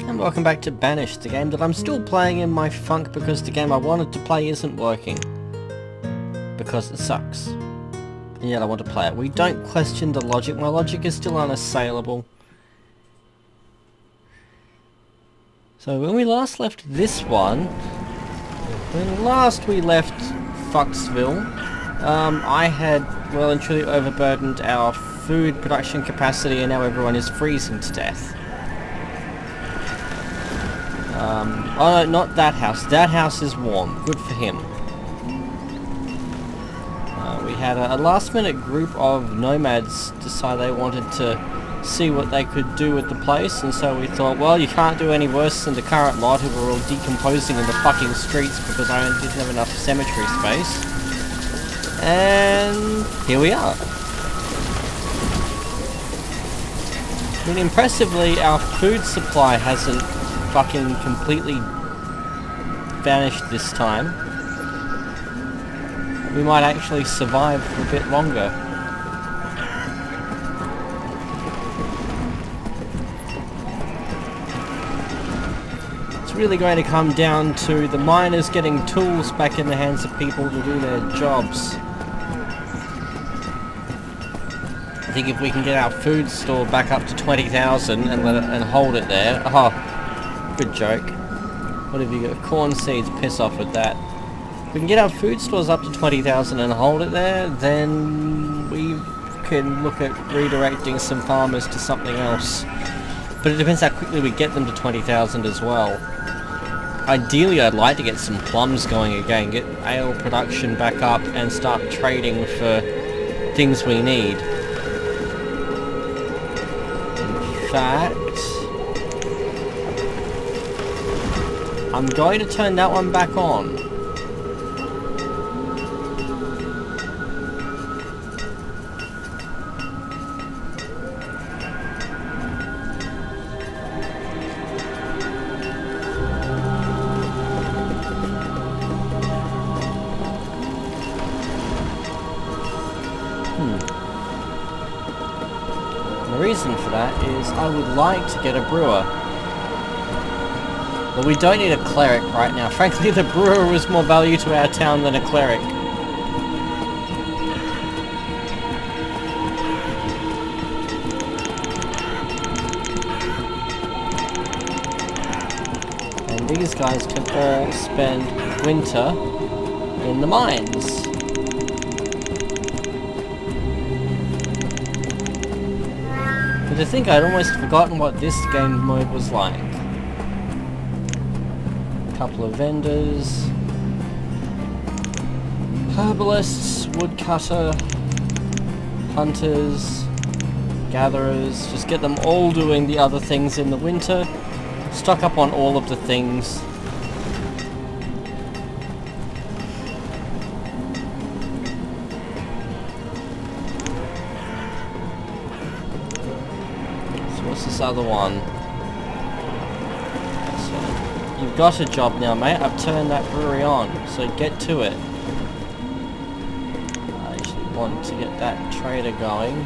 And welcome back to Banished, the game that I'm still playing in my funk because the game I wanted to play isn't working. Because it sucks. And yet I want to play it. We don't question the logic, my logic is still unassailable. So when we last left this one, when last we left Foxville, I had well and truly overburdened our food production capacity and now everyone is freezing to death. Oh no, not that house. That house is warm. Good for him. We had a last minute group of nomads decide they wanted to see what they could do with the place, and so we thought, well, you can't do any worse than the current lot who were all decomposing in the fucking streets because I didn't have enough cemetery space. And here we are. I mean, impressively, our food supply hasn't fucking completely vanished this time. We might actually survive for a bit longer. It's really going to come down to the miners getting tools back in the hands of people to do their jobs. I think if we can get our food store back up to 20,000 and let it and hold it there. Oh, good joke. What have you got? Corn seeds, piss off with that. If we can get our food stores up to 20,000 and hold it there, then we can look at redirecting some farmers to something else. But it depends how quickly we get them to 20,000 as well. Ideally, I'd like to get some plums going again, get ale production back up and start trading for things we need. In fact, I'm going to turn that one back on. The reason for that is I would like to get a brewer. But we don't need a cleric right now. Frankly, the brewer is more value to our town than a cleric. And these guys can all spend winter in the mines. But I think I'd almost forgotten what this game mode was like. Couple of vendors, herbalists, woodcutter, hunters, gatherers, just get them all doing the other things in the winter, stock up on all of the things. So what's this other one? You've got a job now, mate. I've turned that brewery on, so get to it. I actually want to get that trader going.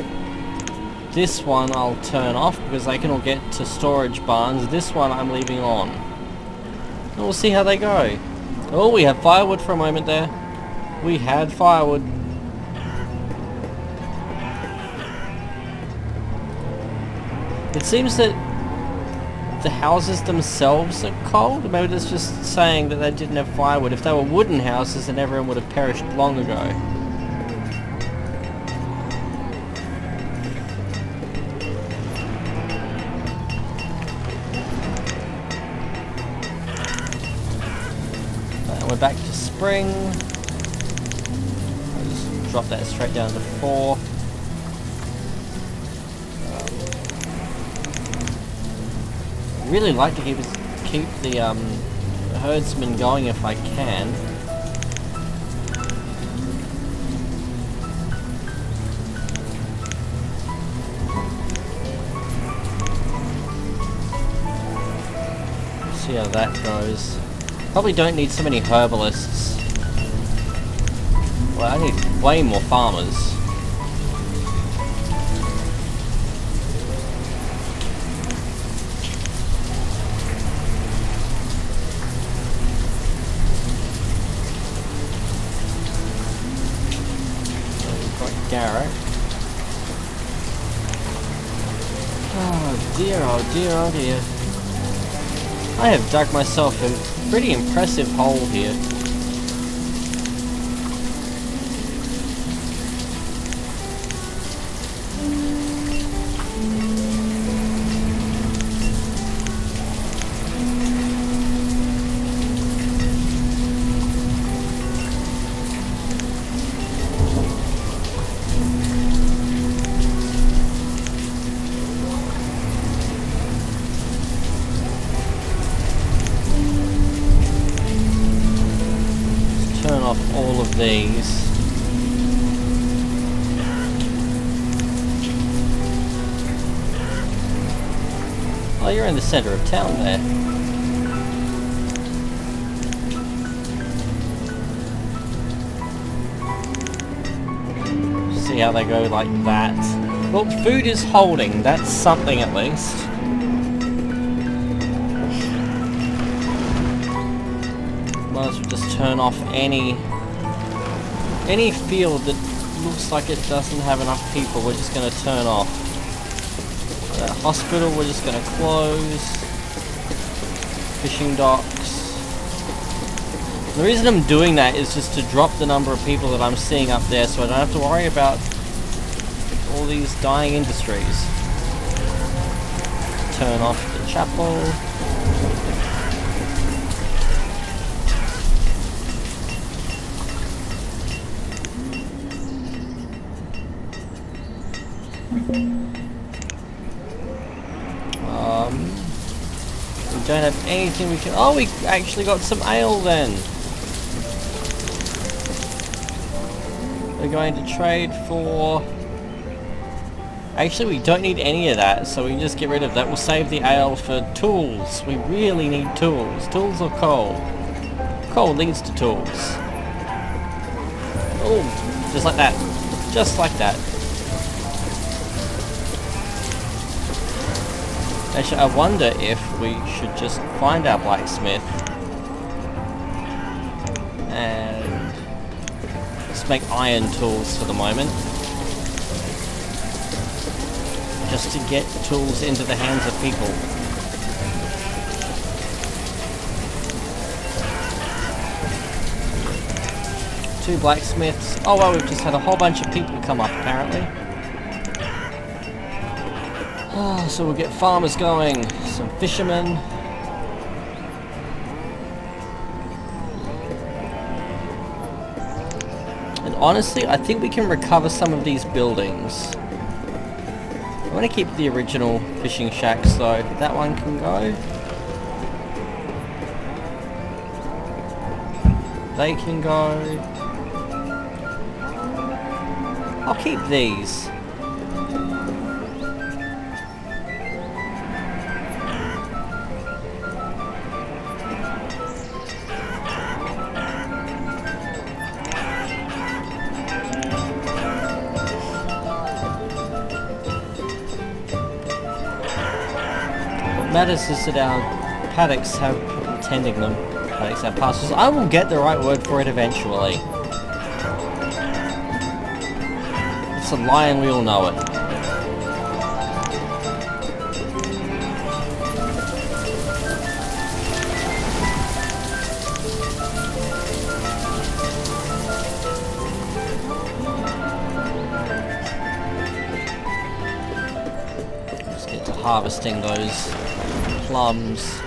This one I'll turn off because they can all get to storage barns. This one I'm leaving on. And we'll see how they go. Oh, we have firewood for a moment there. We had firewood. It seems that the houses themselves are cold? Maybe that's just saying that they didn't have firewood. If they were wooden houses, then everyone would have perished long ago. And we're back to spring. I'll just drop that straight down to 4. Really like to keep the herdsman going if I can. See how that goes. Probably don't need so many herbalists. Well, I need way more farmers. Garrett. Oh dear, oh dear, oh dear. I have dug myself a pretty impressive hole here. Turn off all of these. Oh, you're in the center of town there. See how they go like that. Well, food is holding. That's something at least. Might as well just turn off any field that looks like it doesn't have enough people. We're just going to turn off. That hospital we're just going to close. Fishing docks. The reason I'm doing that is just to drop the number of people that I'm seeing up there, so I don't have to worry about all these dying industries. Turn off the chapel. We don't have anything we can... Oh, we actually got some ale then. We're going to trade for... Actually, we don't need any of that, so we can just get rid of that. We'll save the ale for tools. We really need tools. Tools or coal? Coal leads to tools. Oh, just like that. Just like that. Actually, I wonder if we should just find our blacksmith and just make iron tools for the moment. Just to get tools into the hands of people. Two blacksmiths. Oh well, we've just had a whole bunch of people come up apparently. Oh, so we'll get farmers going, some fishermen. And honestly, I think we can recover some of these buildings. I want to keep the original fishing shacks though. That one can go. They can go. I'll keep these. Matters is that our paddocks have people tending them. Paddocks have pastures. I will get the right word for it eventually. It's a lie and we all know it. Let's get to harvesting those plums.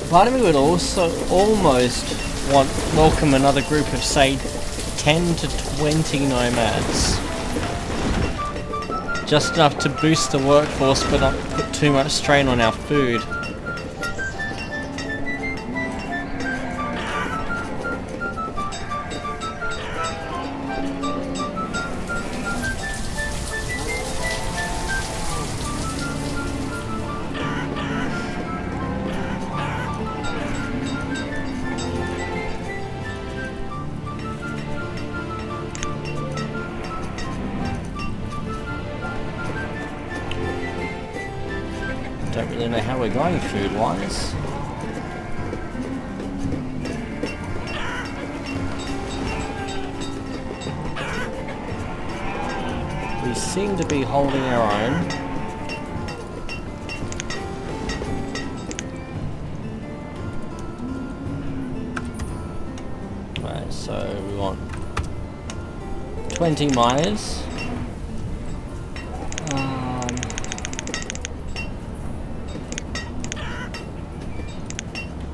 Part of me would also almost welcome another group of say 10 to 20 nomads. Just enough to boost the workforce but not put too much strain on our food. Don't really know how we're going food-wise. We seem to be holding our own. Right, so we want 20 miners.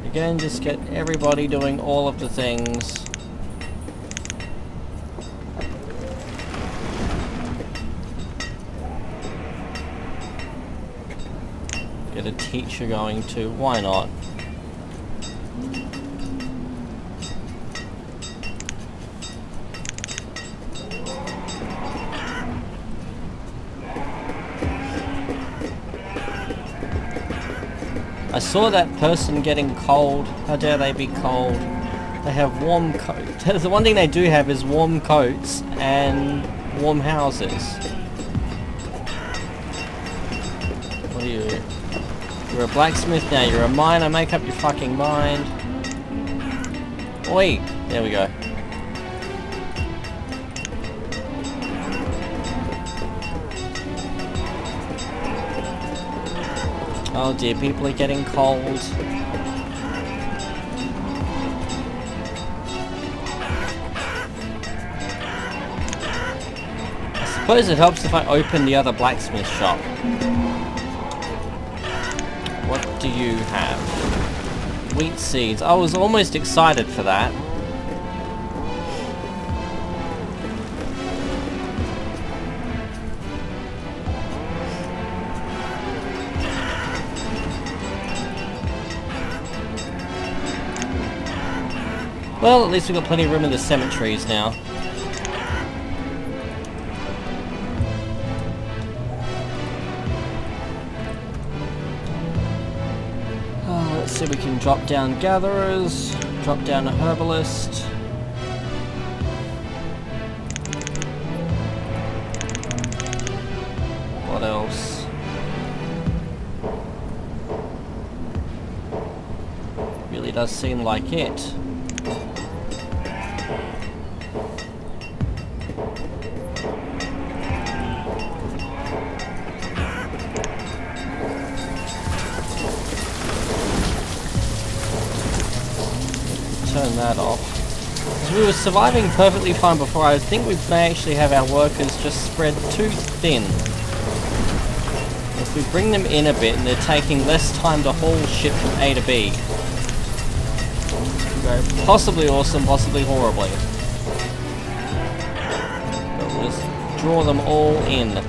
Again, just get everybody doing all of the things. Get a teacher going too, why not? I saw that person getting cold. How dare they be cold? They have warm coats. The one thing they do have is warm coats and warm houses. What are you? You're a blacksmith now, you're a miner, make up your fucking mind. Oi! There we go. Oh dear, people are getting cold. I suppose it helps if I open the other blacksmith shop. What do you have? Wheat seeds. I was almost excited for that. Well, at least we've got plenty of room in the cemeteries now. Let's see if we can drop down gatherers, drop down a herbalist. What else? Really does seem like it. Turn that off. So we were surviving perfectly fine before. I think we may actually have our workers just spread too thin. If we bring them in a bit and they're taking less time to haul shit from A to B. Go possibly awesome, possibly horribly. But we'll just draw them all in.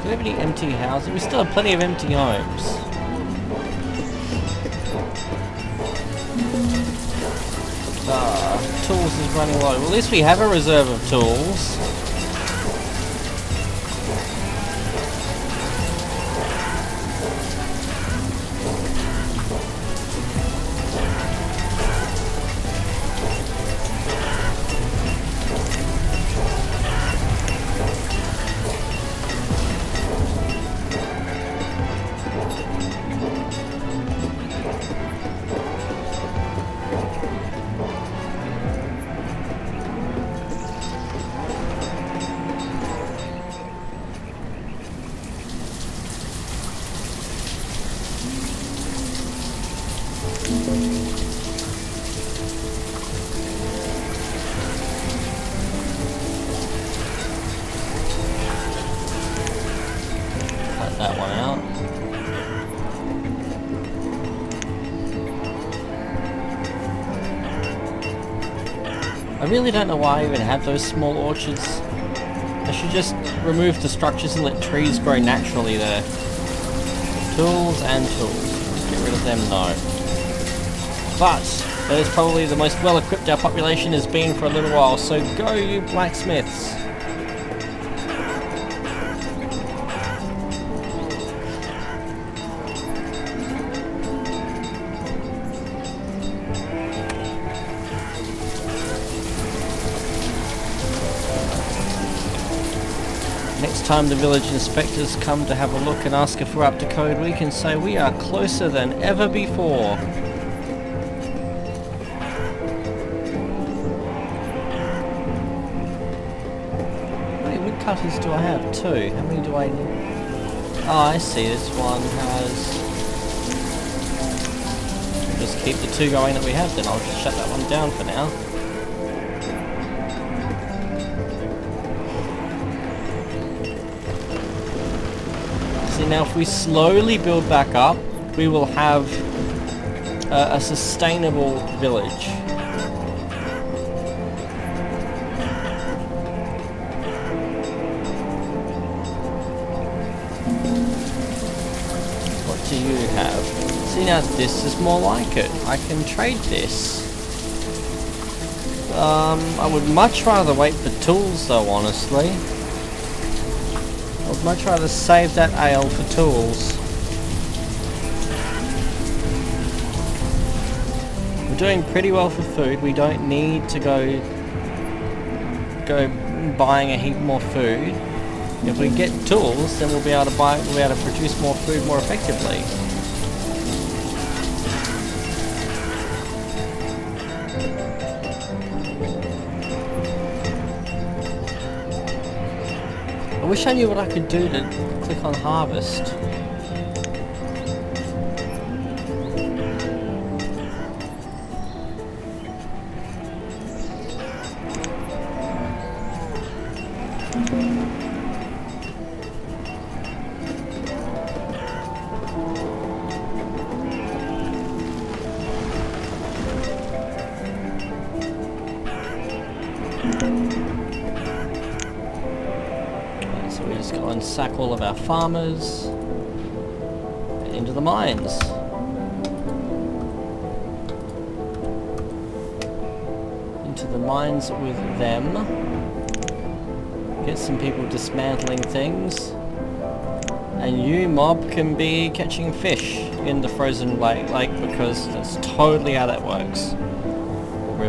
Do we have any empty houses? We still have plenty of empty homes. Tools is running low. Well, at least we have a reserve of tools. Cut that one out. I really don't know why I even have those small orchards. I should just remove the structures and let trees grow naturally there. Tools and tools. Get rid of them, no. But that is probably the most well-equipped our population has been for a little while, so go you blacksmiths! Next time the village inspectors come to have a look and ask if we're up to code, we can say we are closer than ever before. How many woodcutters do I have? 2. How many do I need? Oh, I see. This one has... We'll just keep the 2 going that we have then. I'll just shut that one down for now. See, now if we slowly build back up, we will have a sustainable village. What do you have? See, now this is more like it. I can trade this. I would much rather wait for tools though, honestly. I'd much rather save that ale for tools. We're doing pretty well for food. We don't need to go buying a heap more food. If we get tools, then we'll be able to produce more food more effectively. I wish I knew what I could do to click on harvest. So we just go and sack all of our farmers into the mines. Into the mines with them. Get some people dismantling things. And you, mob, can be catching fish in the frozen lake because that's totally how that works.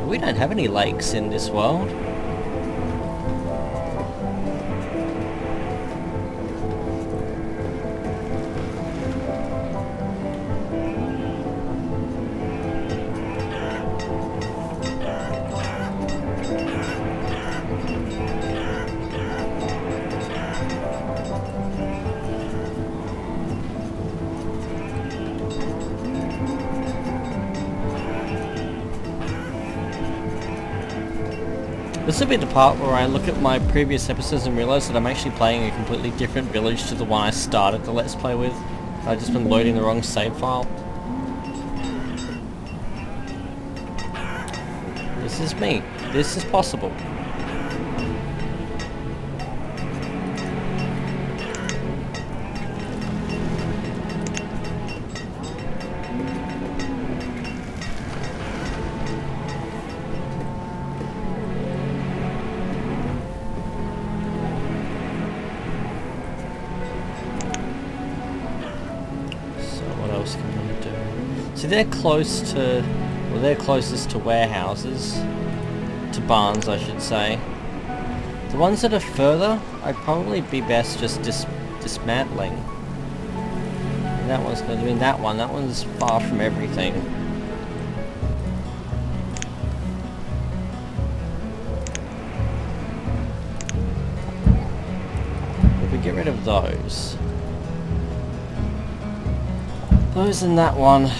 We don't have any lakes in this world. This will be the part where I look at my previous episodes and realise that I'm actually playing a completely different village to the one I started the Let's Play with. I've just been loading the wrong save file. This is me. This is possible. See, they're close to, well, they're closest to warehouses, to barns, I should say. The ones that are further, I'd probably be best just dismantling. And that one's going to be that one's far from everything. If we get rid of those and that one.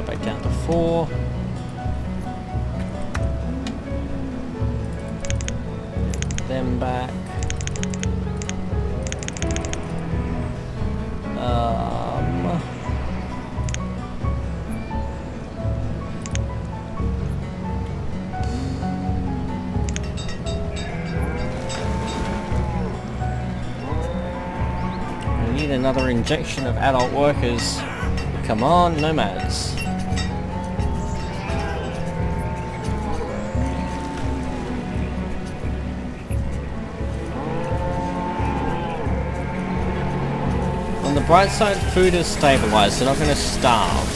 Back down to 4. Them back. need another injection of adult workers. Come on, nomads. On the bright side, food is stabilized. They're not going to starve.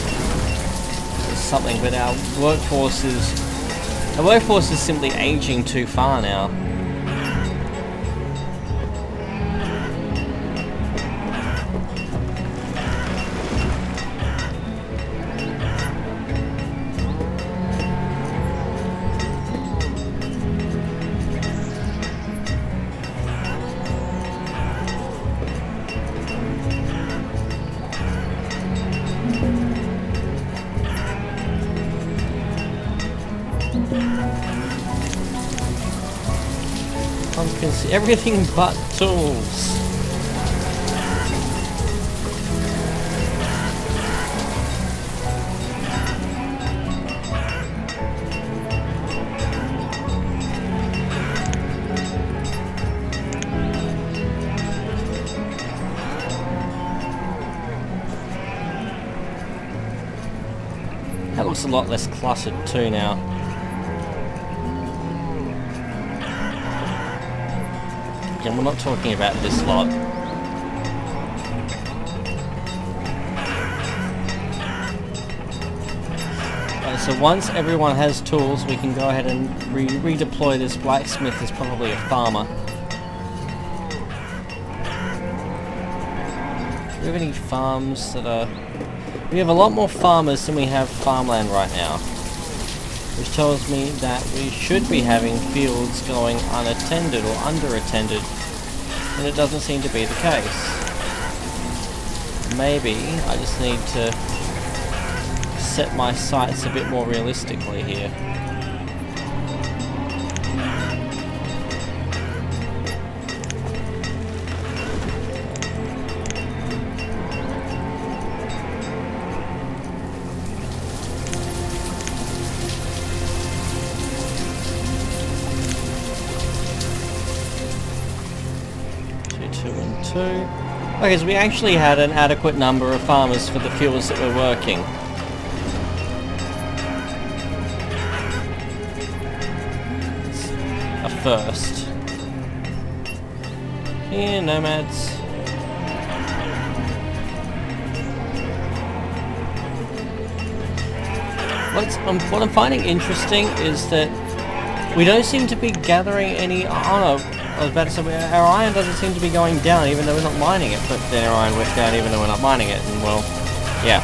It's something, but our workforce is simply aging too far now. Pumpkins, everything but tools. That looks a lot less cluttered too now. And we're not talking about this lot. So once everyone has tools, we can go ahead and redeploy this blacksmith as probably a farmer. Do we have any farms that are... We have a lot more farmers than we have farmland right now, which tells me that we should be having fields going unattended or underattended, and it doesn't seem to be the case. Maybe I just need to set my sights a bit more realistically here. Okay, so we actually had an adequate number of farmers for the fields that we're working. It's a first. Here, nomads. What I'm finding interesting is that we don't seem to be gathering any... I was about to say, our iron doesn't seem to be going down even though we're not mining it, but then our iron went down even though we're not mining it, and well, yeah.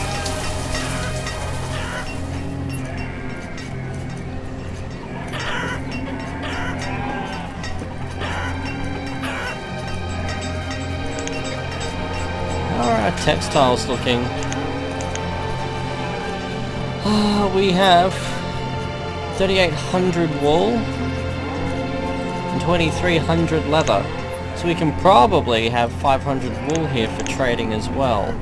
How are our textiles looking? We have 3,800 wool. 2,300 leather, so we can probably have 500 wool here for trading as well.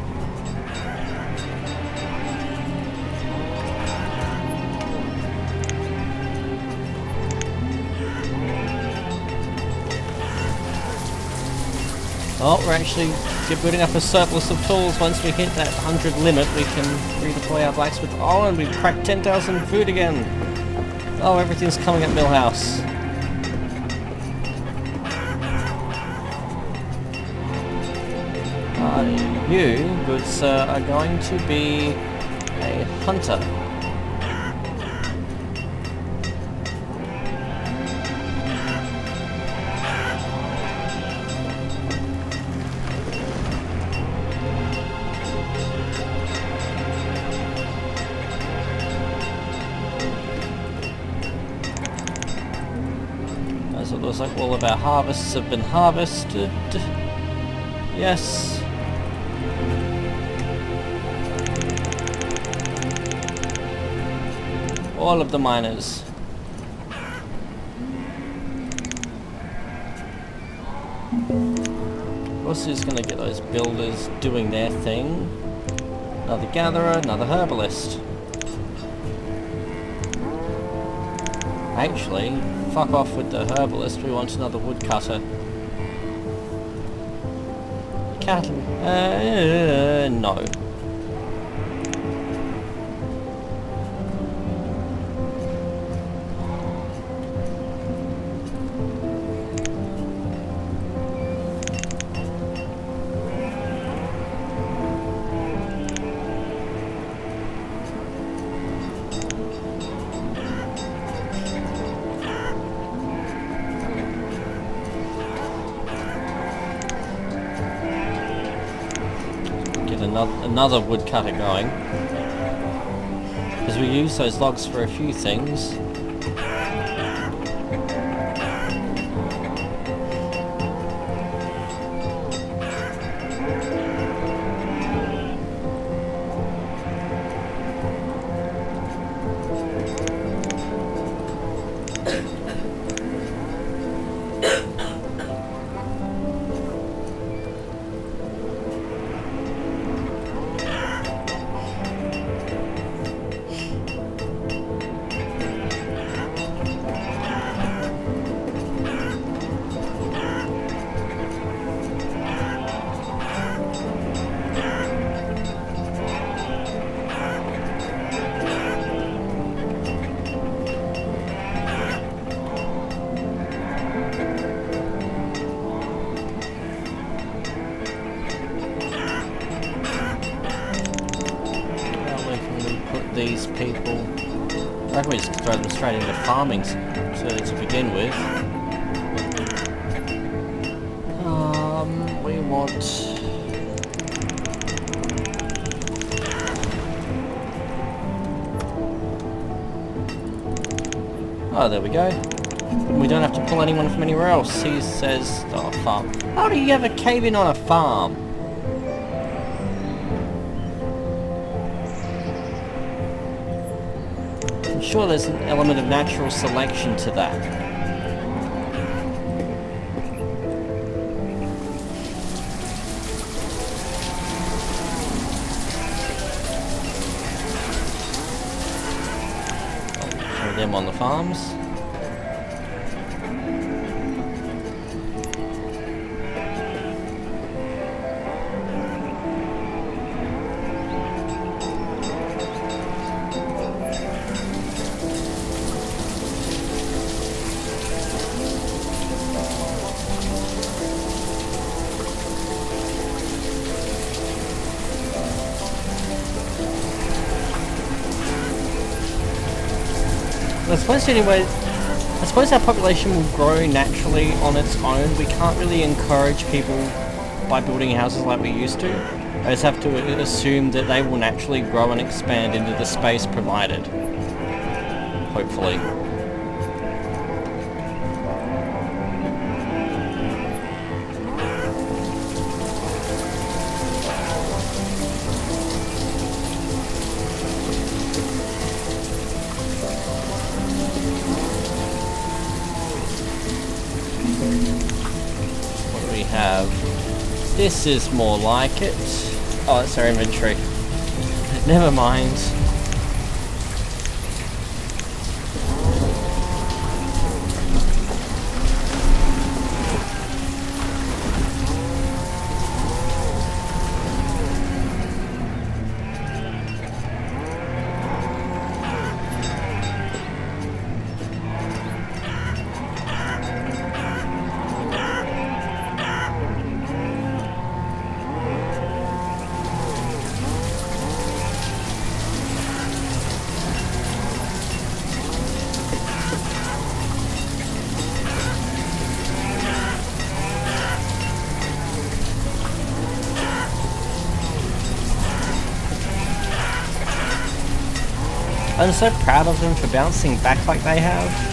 Oh, we're actually building up a surplus of tools. Once we hit that 100 limit, we can redeploy our blacksmith. Oh, and we've cracked 10,000 food again. Oh, everything's coming at Millhouse. You, good sir, are going to be a hunter. As it looks like all of our harvests have been harvested. Yes. All of the miners. Also is going to get those builders doing their thing. Another gatherer, another herbalist. Actually, fuck off with the herbalist, we want another woodcutter. cattle? No. Another woodcutter going, because we use those logs for a few things. These people, I reckon we just throw them straight into farming to begin with. We want... Oh, there we go. We don't have to pull anyone from anywhere else. He says, oh, farm. How do you have a cave in on a farm? I'm sure there's an element of natural selection to that. Throw them on the farms. I suppose anyway, I suppose our population will grow naturally on its own. We can't really encourage people by building houses like we used to. I just have to assume that they will naturally grow and expand into the space provided. Hopefully. This is more like it. Oh, it's our inventory. Never mind. I'm so proud of them for bouncing back like they have.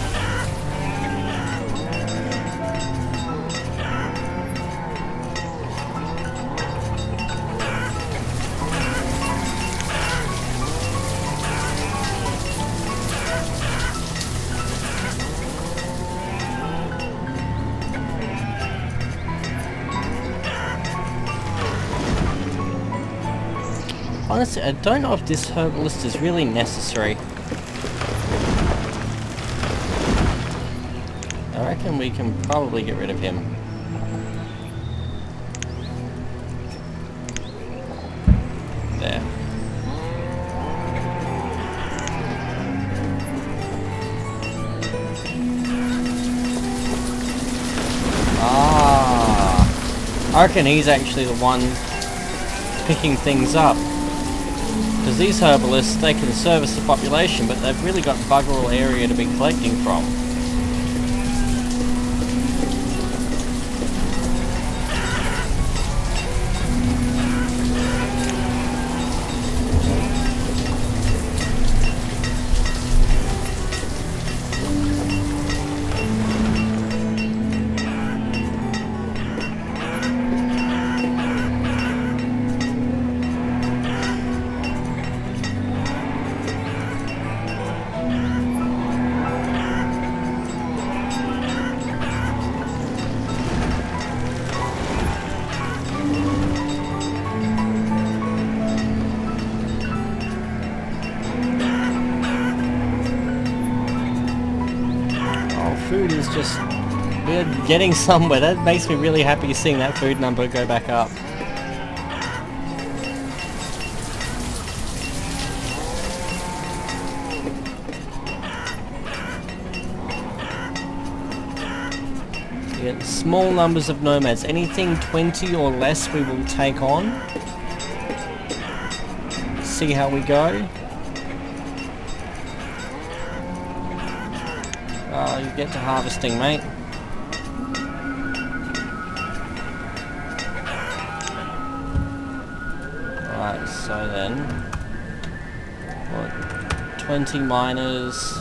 Honestly, I don't know if this herbalist is really necessary. I reckon we can probably get rid of him. I reckon he's actually the one picking things up. Because these herbalists, they can service the population, but they've really got bugger all area to be collecting from. Food is just, we're getting somewhere. That makes me really happy seeing that food number go back up. You get small numbers of nomads. Anything 20 or less we will take on. See how we go. You get to harvesting, mate. Right, so then, what, 20 miners.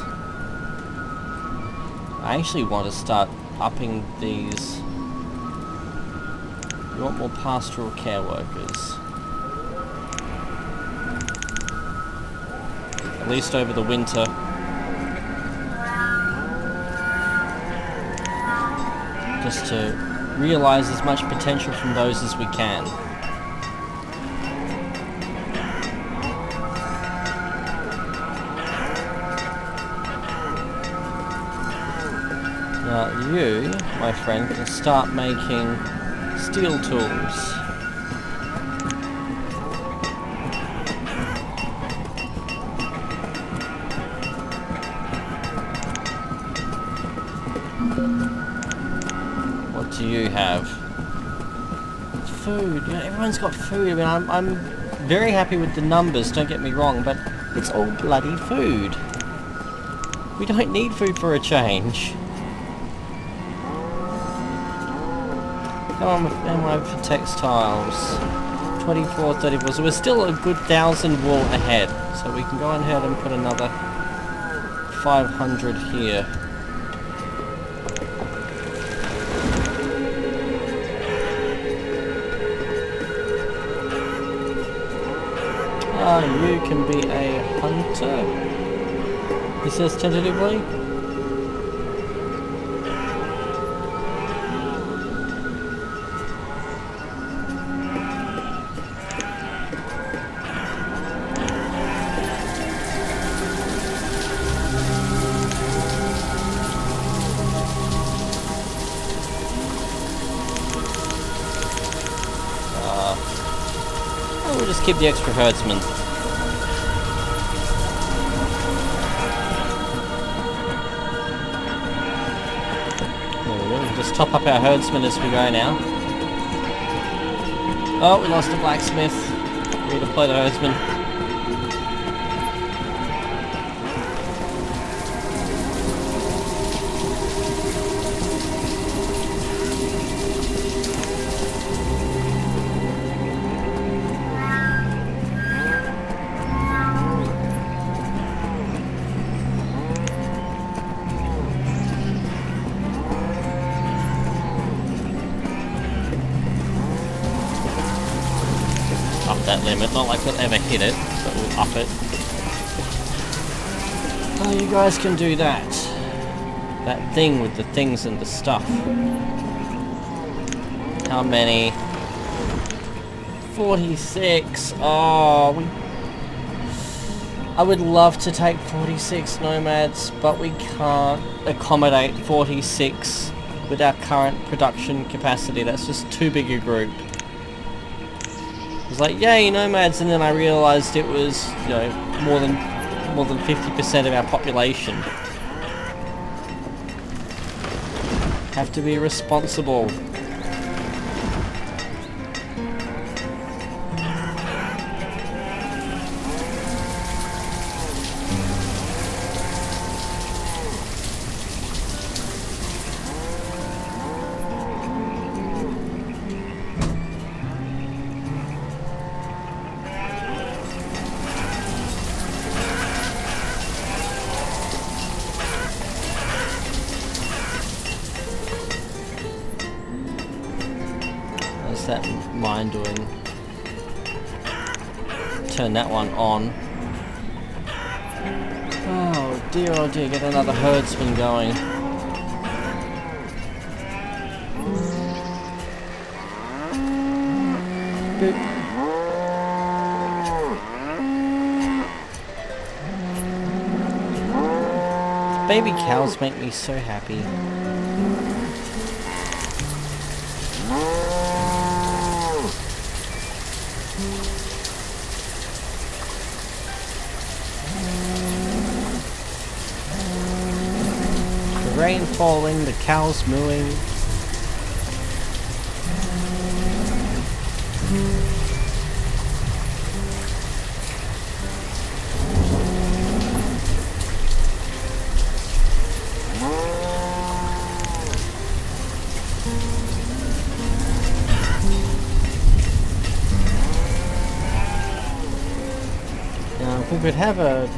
I actually want to start upping these. We want more pastoral care workers. At least over the winter. Just to realise as much potential from those as we can. Now you, my friend, can start making steel tools. Do you have food? You know, everyone's got food. I mean, I'm very happy with the numbers, don't get me wrong, but it's all bloody food. We don't need food for a change. Come on for textiles. 24, 34, so we're still a good 1,000 wool ahead, so we can go ahead and put another 500 here. You can be a hunter, he says tentatively. We'll just keep the extra herdsmen. Just top up our herdsmen as we go now. Oh, we lost a blacksmith. Redeploy the herdsmen. Up that limit, not like we'll ever hit it, but we'll up it. Oh, you guys can do that. That thing with the things and the stuff. How many? 46. Oh, I would love to take 46 nomads, but we can't accommodate 46 with our current production capacity. That's just too big a group. It was like, yay, nomads, and then I realised it was, you know, more than 50% of our population. Have to be responsible. What's that mine doing? Turn that one on. Oh dear, get another herdsman going. Boop. Baby cows make me so happy. The rain falling, the cows mooing. If we could have a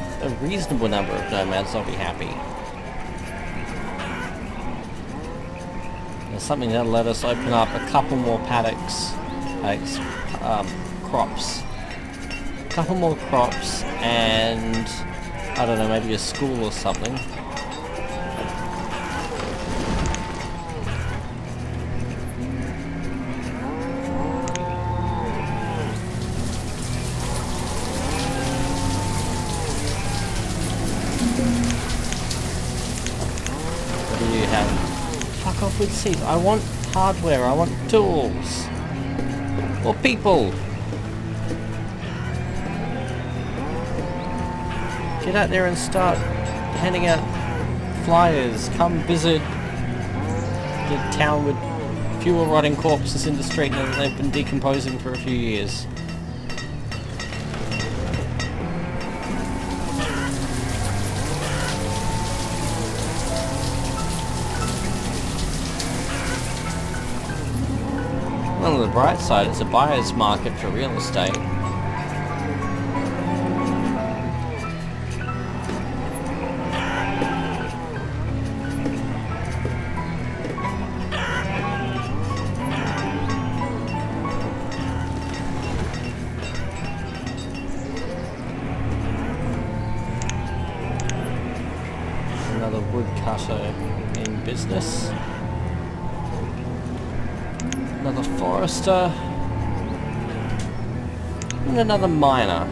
reasonable number of nomads, I'll be happy. There's something that'll let us open up a couple more crops. A couple more crops and, I don't know, maybe a school or something. Fuck off with seeds. I want hardware, I want tools. Or people. Get out there and start handing out flyers. Come visit the town with fewer rotting corpses in the street and they've been decomposing for a few years. On the bright side, it's a buyer's market for real estate. Another woodcutter in business. Another forester, and another miner.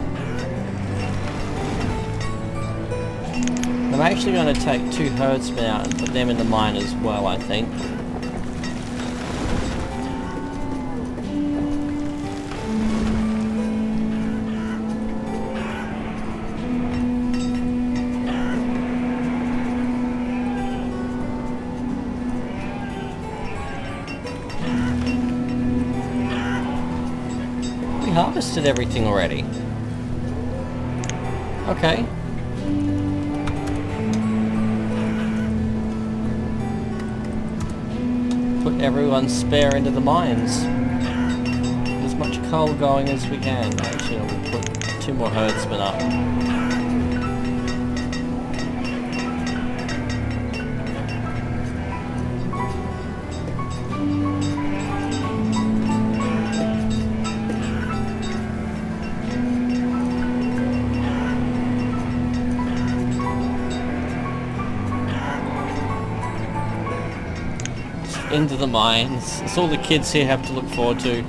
I'm actually going to take 2 herdsmen out and put them in the mine as well, I think. Harvested everything already. Okay. Put everyone's spare into the mines. As much coal going as we can. Actually, I'll put 2 more herdsmen up. Into the mines. It's all the kids here have to look forward to.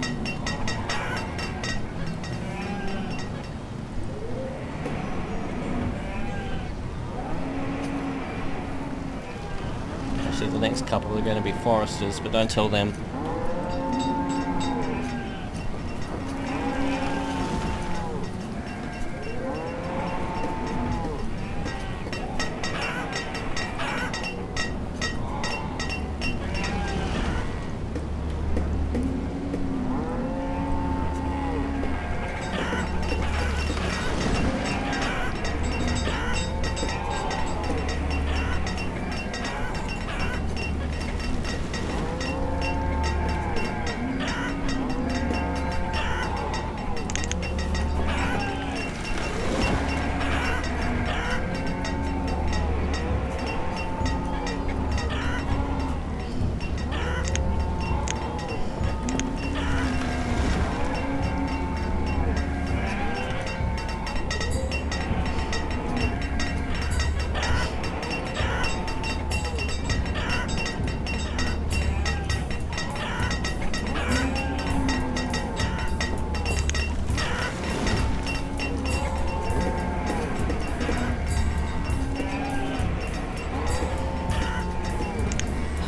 Actually, the next couple are going to be foresters, but don't tell them.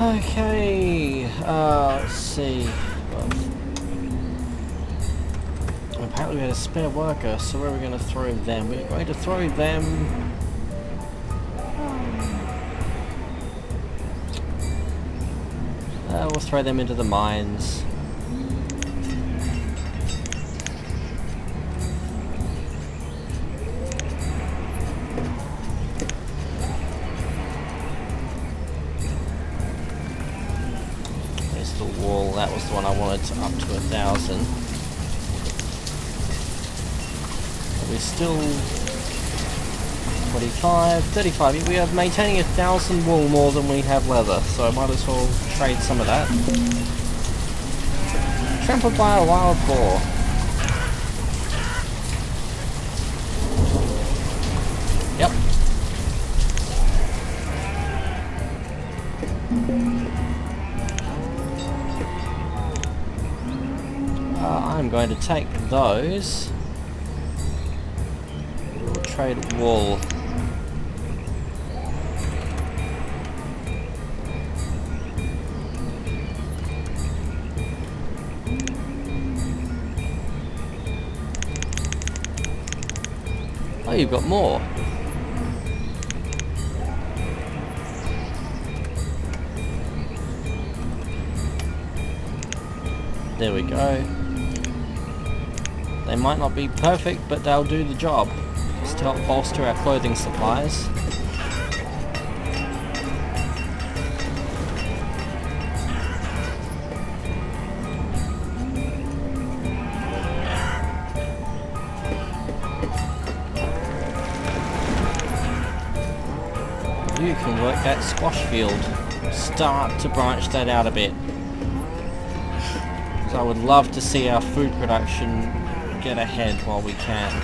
Okay, let's see. Well, apparently we had a spare worker, so where are we going to throw them? We're going to throw them... we'll throw them into the mines. There's the wall, that was the one I wanted to up to 1,000. We're still 25, 35. We are maintaining 1,000 wool more than we have leather, so I might as well trade some of that. Trampled by a wild boar. Yep. I'm going to take those. We'll trade wool. Oh, you've got more. There we go. They might not be perfect, but they'll do the job. Just to help bolster our clothing supplies. You can work that squash field. Start to branch that out a bit. So I would love to see our food production get ahead while we can.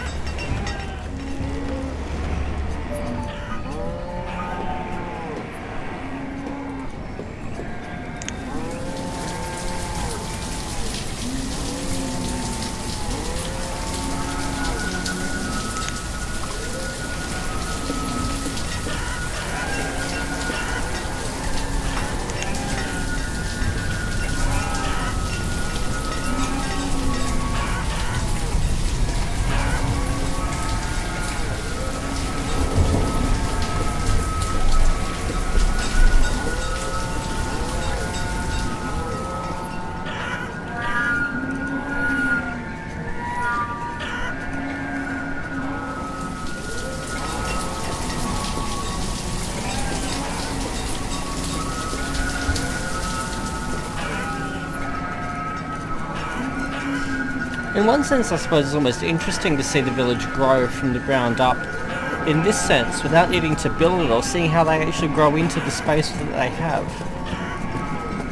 In one sense, I suppose it's almost interesting to see the village grow from the ground up. In this sense, without needing to build it or seeing how they actually grow into the space that they have.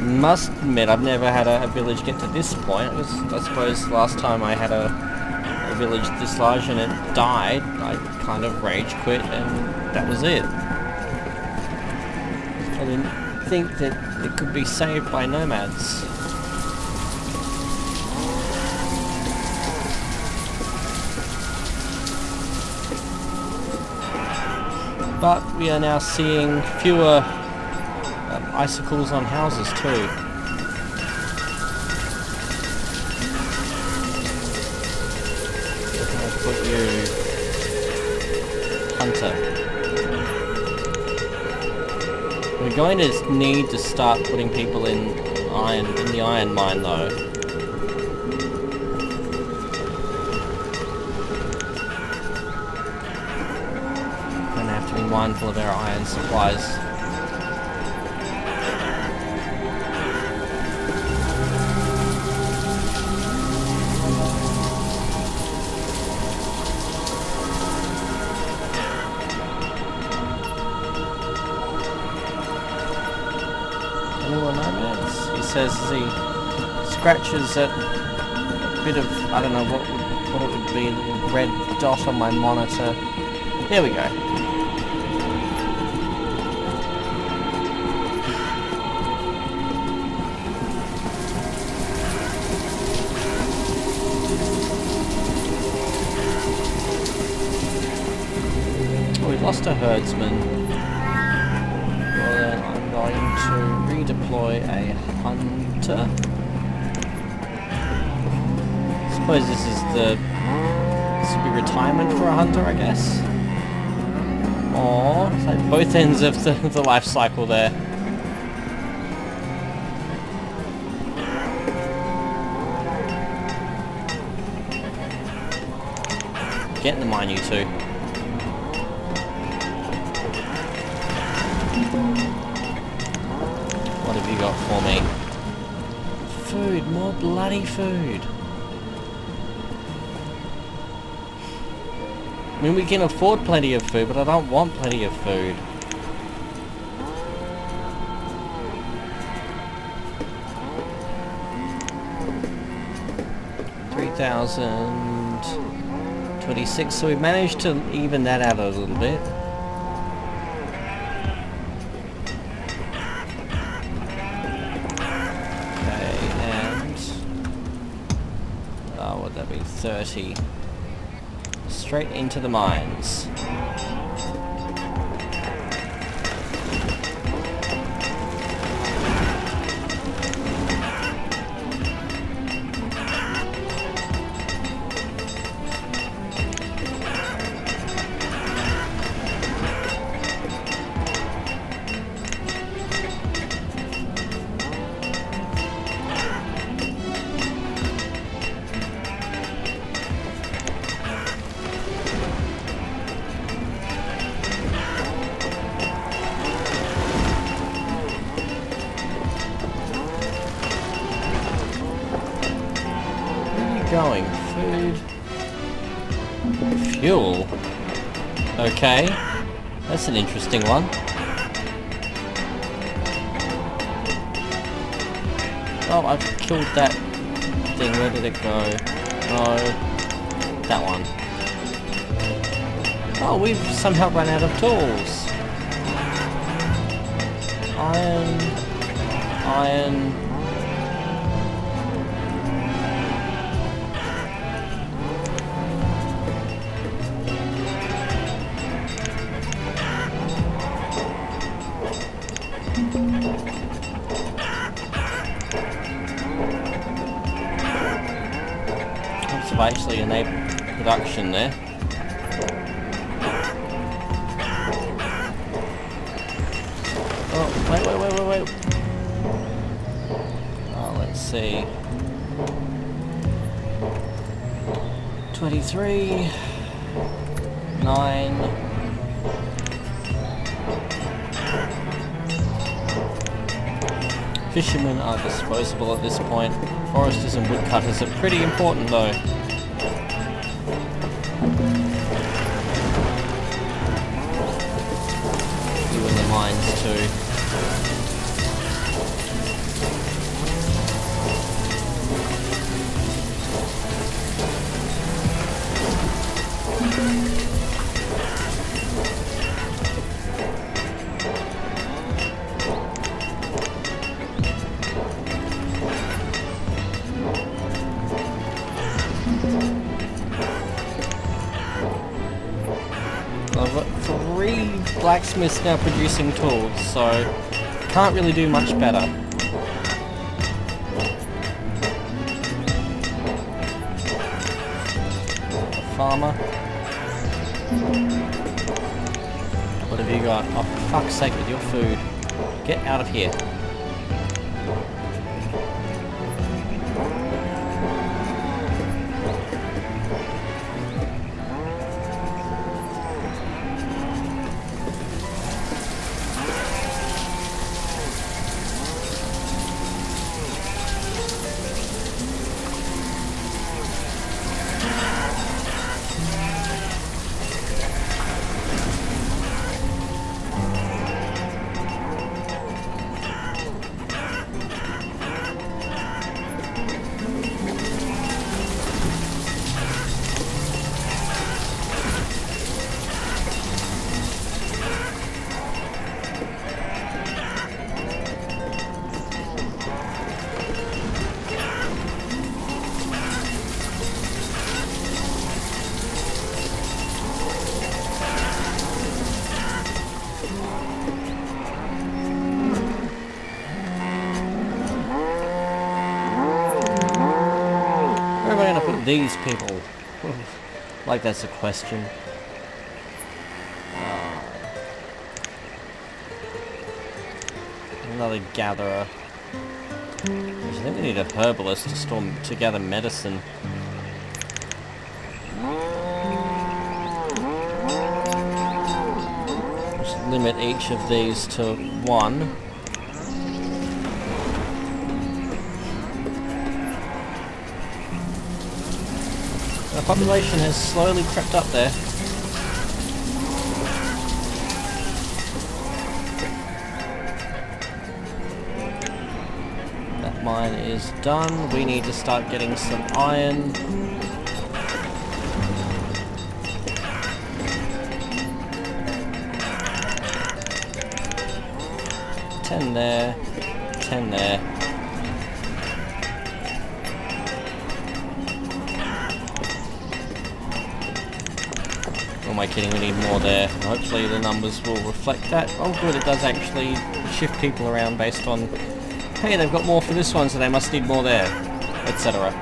Must admit, I've never had a village get to this point. It was, I suppose, last time I had a village this large and it died, I kind of rage quit and that was it. I didn't think that it could be saved by nomads. But we are now seeing fewer icicles on houses too. I'll put you hunter. We're going to need to start putting people in the iron mine though. Mindful of our iron supplies. Any more nomads? He says he scratches at a bit of, I don't know what it would be, a little red dot on my monitor. There we go. Lost a herdsman. Well then, I'm going to redeploy a hunter. I suppose this would be retirement for a hunter, I guess. Or it's like both ends of the life cycle there. Get in the mine, you two. What have you got for me? Food, more bloody food. I mean, we can afford plenty of food, but I don't want plenty of food. $3,026, so we managed to even that out a little bit. Okay, and... oh, would that be 30? Straight into the mines. Going? Food. Fuel. Okay. That's an interesting one. Oh, I've killed that thing. Where did it go? No. That one. Oh, we've somehow run out of tools. Iron. Iron. I've actually enabled production there. Oh, wait. Oh, let's see. 23, 9. Fishermen are disposable at this point. Foresters and woodcutters are pretty important though. You in the mines too. I've got 3 blacksmiths now producing tools, so can't really do much better. Farmer. What have you got? Oh, for fuck's sake with your food. Get out of here. These people. Like that's a question. Another gatherer. I think we need a herbalist to gather medicine. Just limit each of these to one. The population has slowly crept up there. That mine is done. We need to start getting some iron. Ten there. 10 there. Or am I kidding? We need more there. Hopefully the numbers will reflect that. Oh good, it does actually shift people around based on, hey, they've got more for this one, so they must need more there, etc.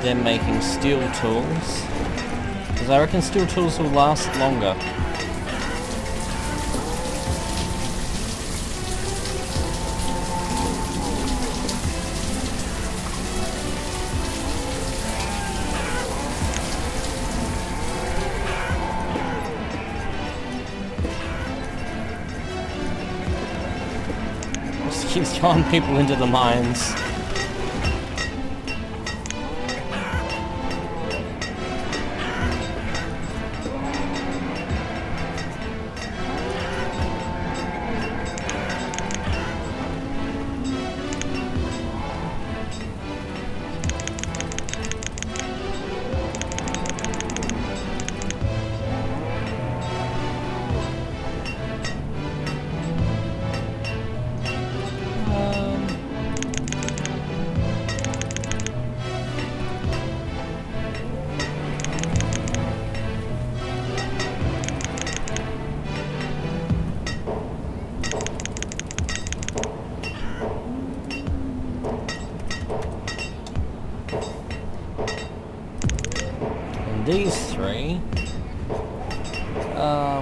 Them making steel tools, because I reckon steel tools will last longer. Just keeps throwing people into the mines. These three,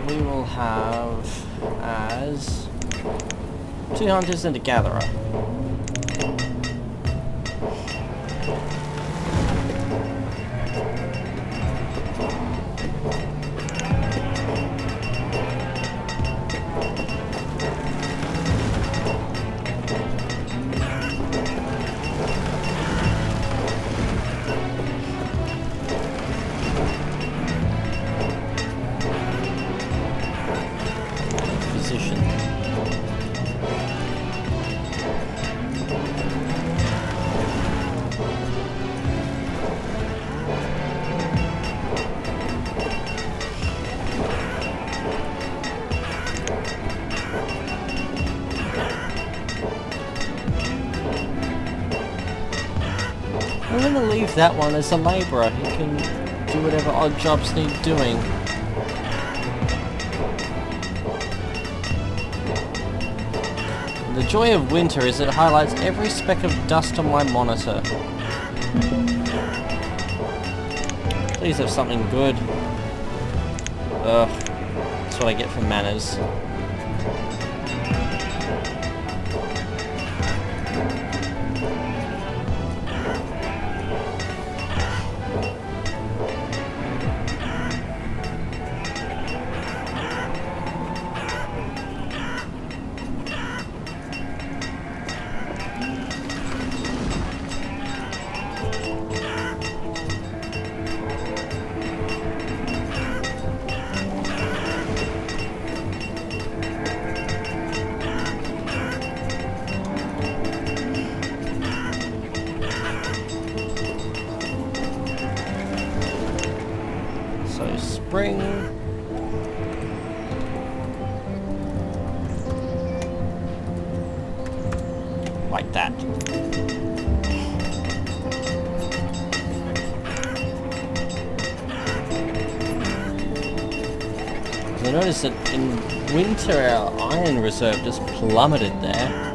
we will have as 2 hunters and a gatherer. I'm going to leave that one as a labourer. He can do whatever odd jobs need doing. The joy of winter is it highlights every speck of dust on my monitor. Please have something good. Ugh, that's what I get for manners. Spring. like that. I noticed that in winter our iron reserve just plummeted there.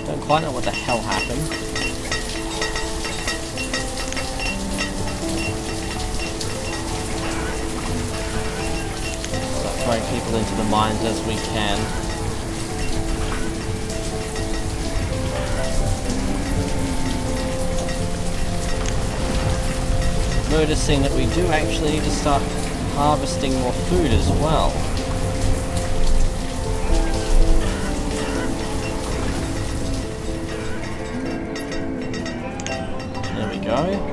Don't quite know what the hell happened. Start throwing people into the mines as we can. Noticing that we do actually need to start harvesting more food as well. There we go.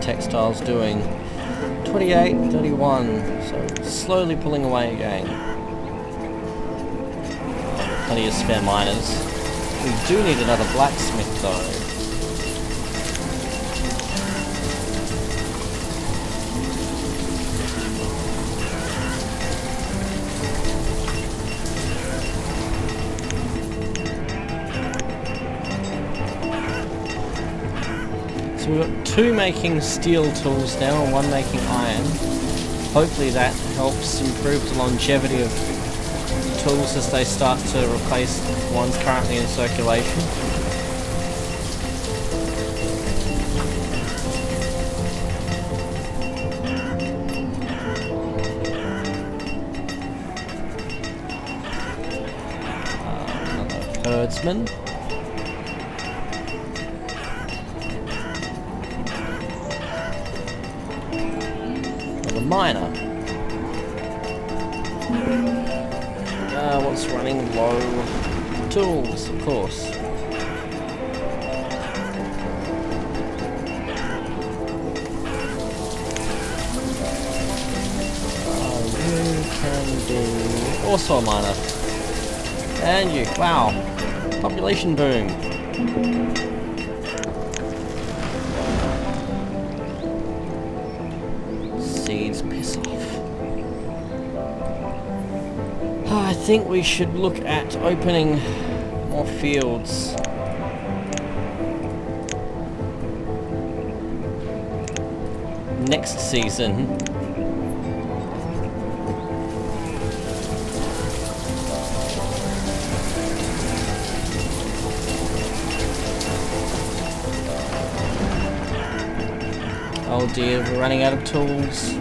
Textiles doing 28, 31, so slowly pulling away again. Plenty of spare miners. We do need another blacksmith though. So we've got 2 making steel tools now and 1 making iron. Hopefully that helps improve the longevity of tools as they start to replace ones currently in circulation. Another herdsman. Miner. What's running low? Tools, of course. You can be also a miner. And you. Wow. Population boom. Piss off. I think we should look at opening more fields. Next season. Oh dear, we're running out of tools.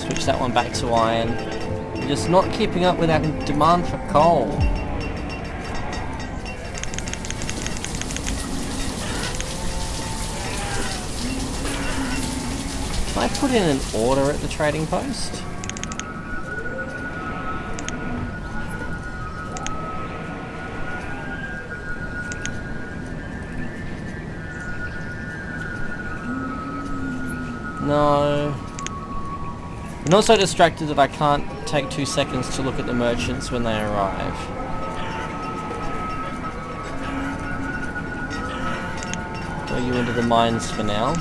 Switch that one back to iron. We're just not keeping up with our demand for coal. Can I put in an order at the trading post? No. I'm not so distracted that I can't take 2 seconds to look at the merchants when they arrive. Throw you into the mines for now.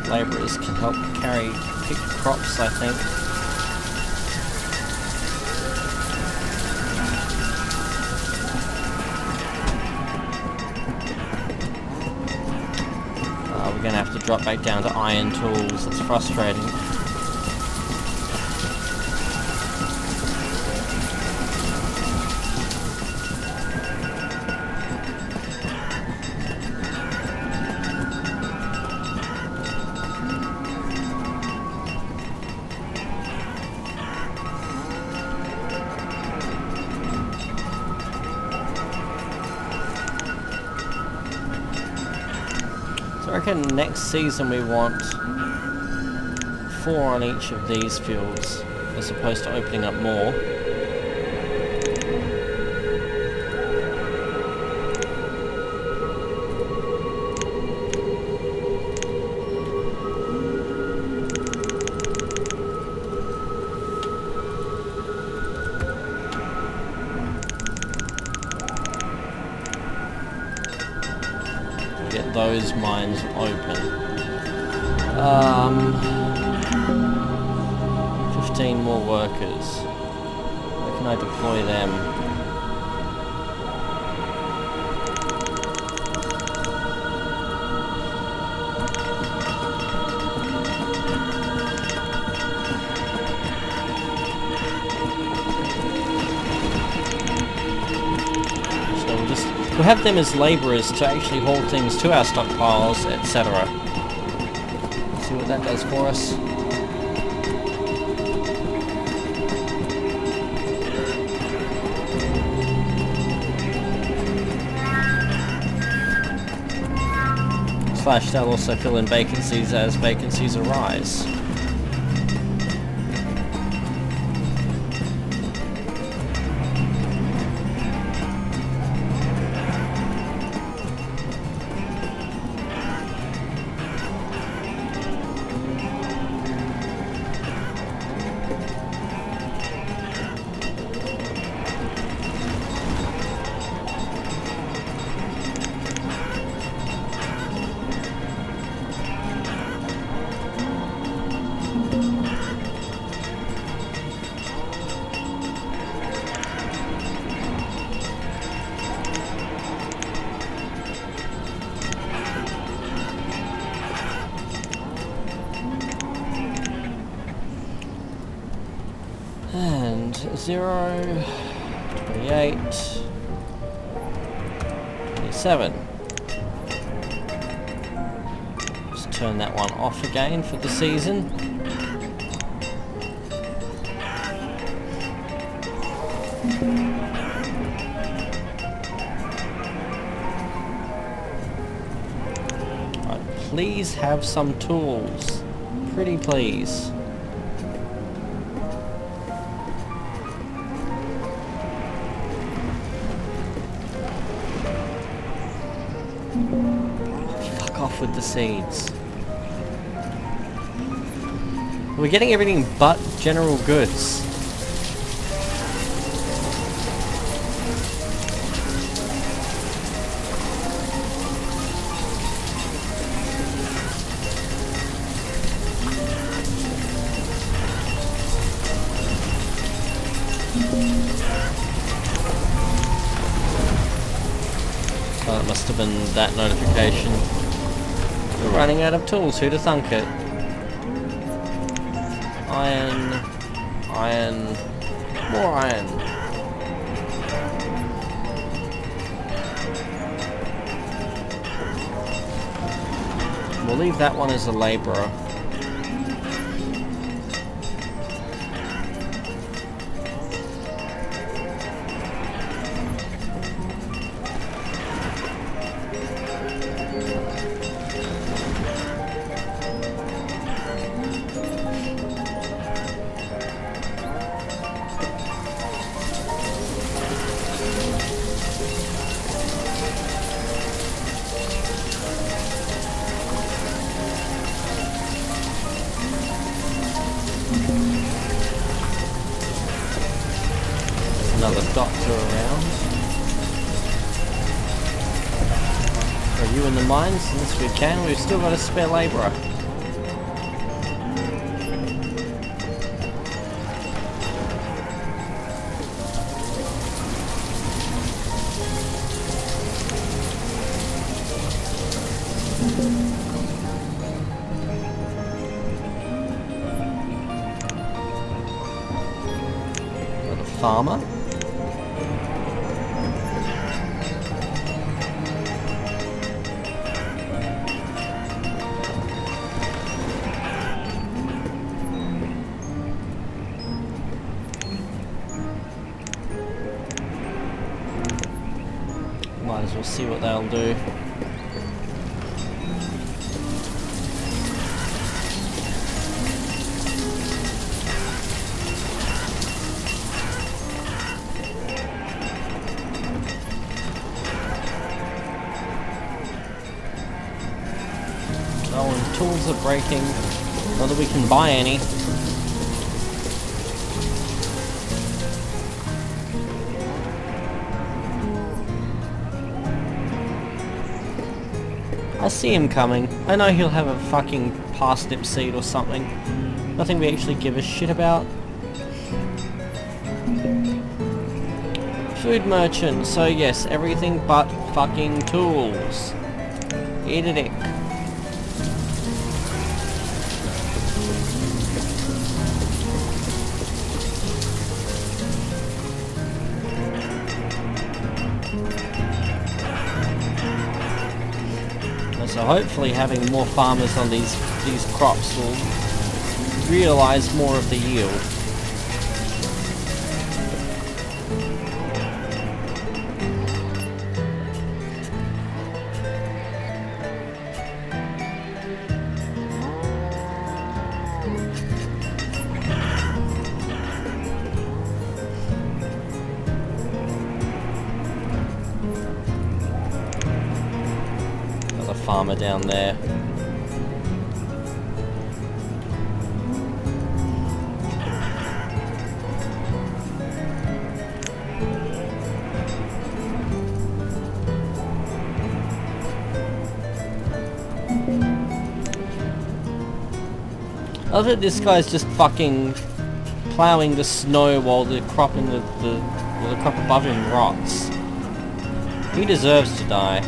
Labourers can help pick crops, I think. We're going to have to drop back down to iron tools. That's frustrating. So I reckon next season we want 4 on each of these fields, as opposed to opening up more. Get those mines open. 15 more workers. Where can I deploy them? We'll have them as labourers to actually haul things to our stockpiles, etc. See what that does for us. Slash, they'll also fill in vacancies as vacancies arise. And 0, 28, 27. Just turn that one off again for the season. Right, please have some tools. Pretty please. Fuck off with the seeds. We're getting everything but general goods. Oh, it must have been that notification. We're running out of tools, who'd have thunk it? Iron, iron, more iron. We'll leave that one as a labourer. Another doctor around. Are you in the mines? Since we can, we've still got a spare labourer. Got a farmer. Might as well see what they'll do. Oh, and tools are breaking. Not that we can buy any. I see him coming. I know he'll have a fucking parsnip seed or something. Nothing we actually give a shit about. Food merchant, so yes, everything but fucking tools. Eat a dick. So hopefully having more farmers on these crops will realise more of the yield. Farmer down there. I love that this guy's just fucking ploughing the snow while the crop in the crop above him rots. He deserves to die.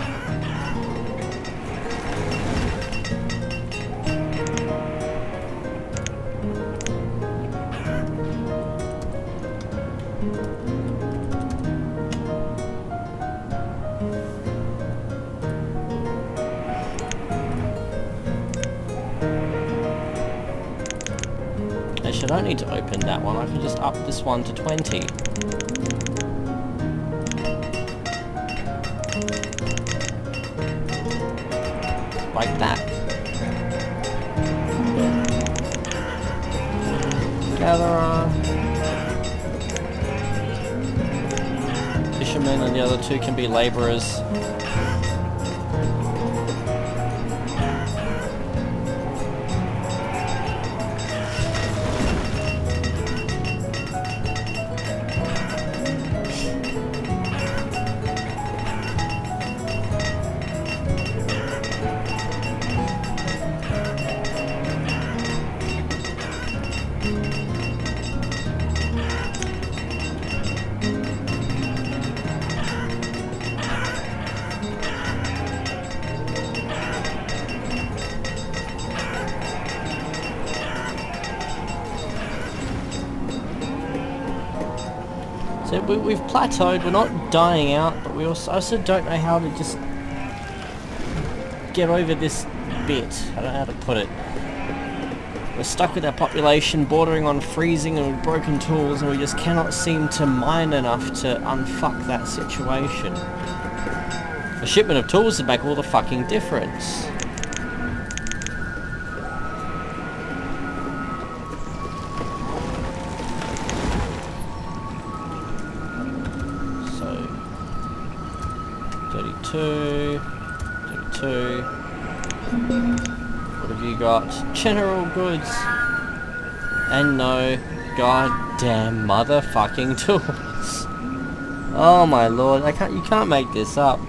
I don't need to open that one, I can just up this one to 20. Like that. Gatherer. Fishermen and the other two can be labourers. So we've plateaued, we're not dying out, but we also don't know how to just get over this bit. I don't know how to put it. We're stuck with our population bordering on freezing and with broken tools, and we just cannot seem to mine enough to unfuck that situation. A shipment of tools would make all the fucking difference. So 32. What have you got? General goods. And no goddamn motherfucking tools. Oh my lord, you can't make this up.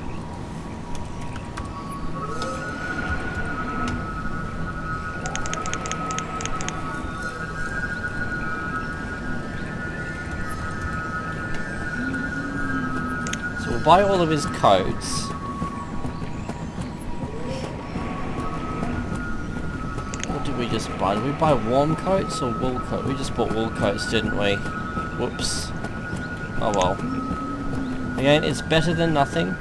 So we'll buy all of his coats. We just buy. Did we buy warm coats or wool coats? We just bought wool coats, didn't we? Whoops. Oh well. Again, it's better than nothing.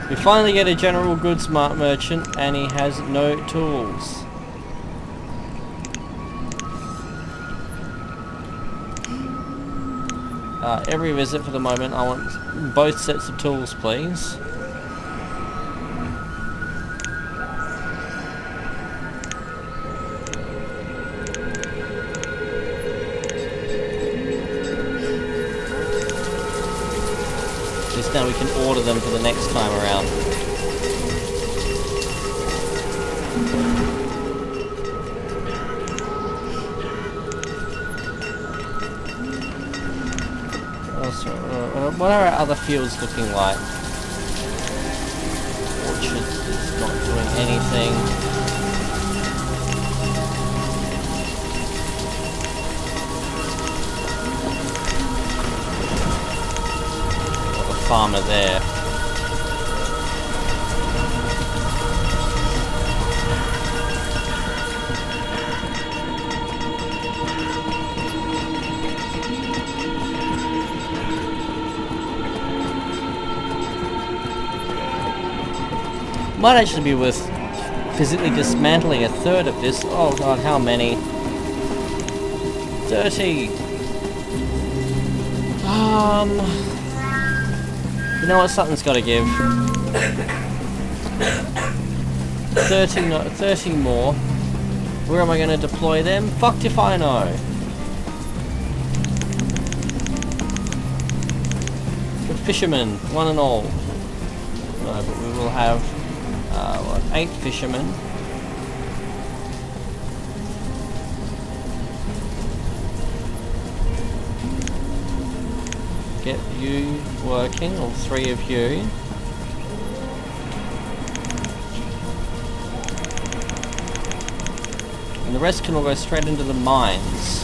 We finally get a general goods merchant, and he has no tools. Every visit for the moment, I want both sets of tools, please. Now we can order them for the next time around. What are our other fields looking like? Orchard is not doing anything. Got a farmer there. Might actually be worth physically dismantling a third of this. Oh god, how many? 30! You know what, something's gotta give. 30 more. Where am I gonna deploy them? Fucked if I know. Good fishermen, one and all. No, but we will have 8 fishermen. Get you working, all 3 of you. And the rest can all go straight into the mines.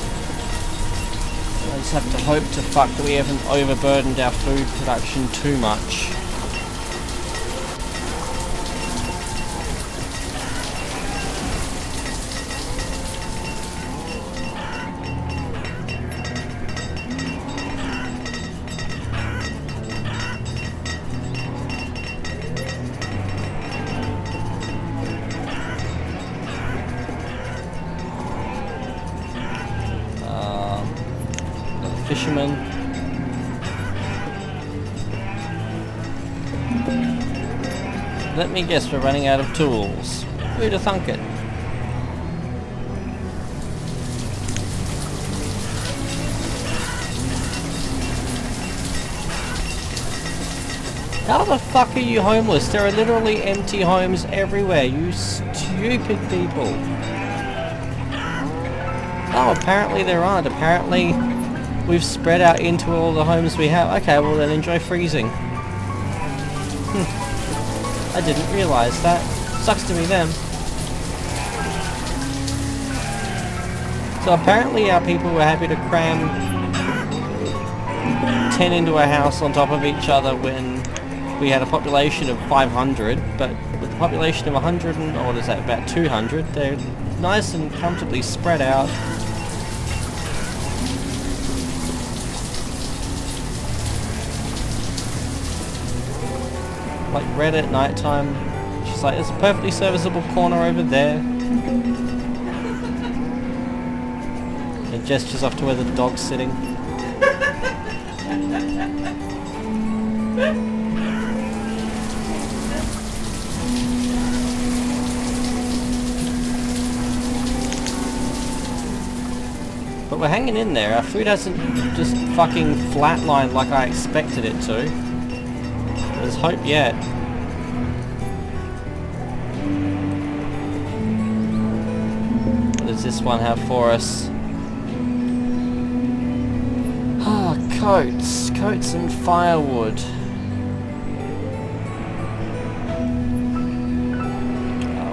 I just have to hope to fuck that we haven't overburdened our food production too much. Fisherman. Let me guess, we're running out of tools. Who'd have thunk it? How the fuck are you homeless? There are literally empty homes everywhere, you stupid people. Oh, apparently there aren't. Apparently we've spread out into all the homes we have. Okay, well then enjoy freezing. I didn't realise that. Sucks to be them. So apparently our people were happy to cram 10 into a house on top of each other when we had a population of 500, but with a population of 100 and, what is that, about 200, they're nice and comfortably spread out. Like red at night time. She's like, there's a perfectly serviceable corner over there. And gestures off to where the dog's sitting. But we're hanging in there. Our food hasn't just fucking flatlined like I expected it to. There's hope yet. What does this one have for us? Ah, coats. Coats and firewood.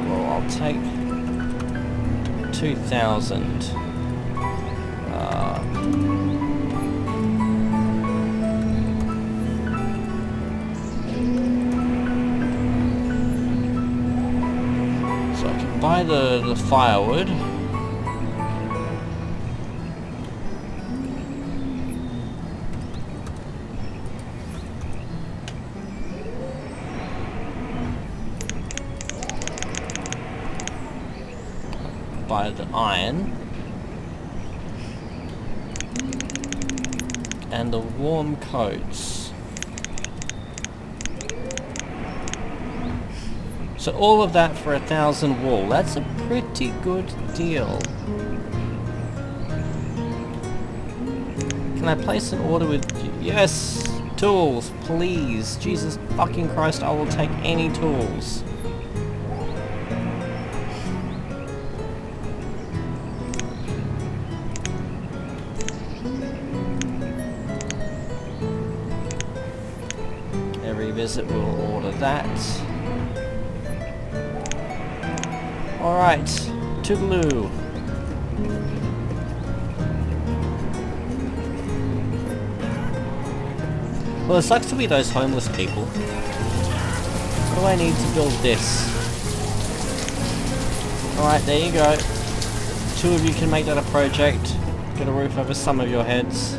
Well, I'll take 2,000. Buy the firewood. Buy the iron. And the warm coats. So all of that for 1,000 wool. That's a pretty good deal. Can I place an order with you? Yes! Tools, please. Jesus fucking Christ, I will take any tools. visit, we'll order that. Alright, toodaloo. Well, it sucks to be those homeless people. What do I need to build this? Alright, there you go. 2 of you can make that a project. Get a roof over some of your heads.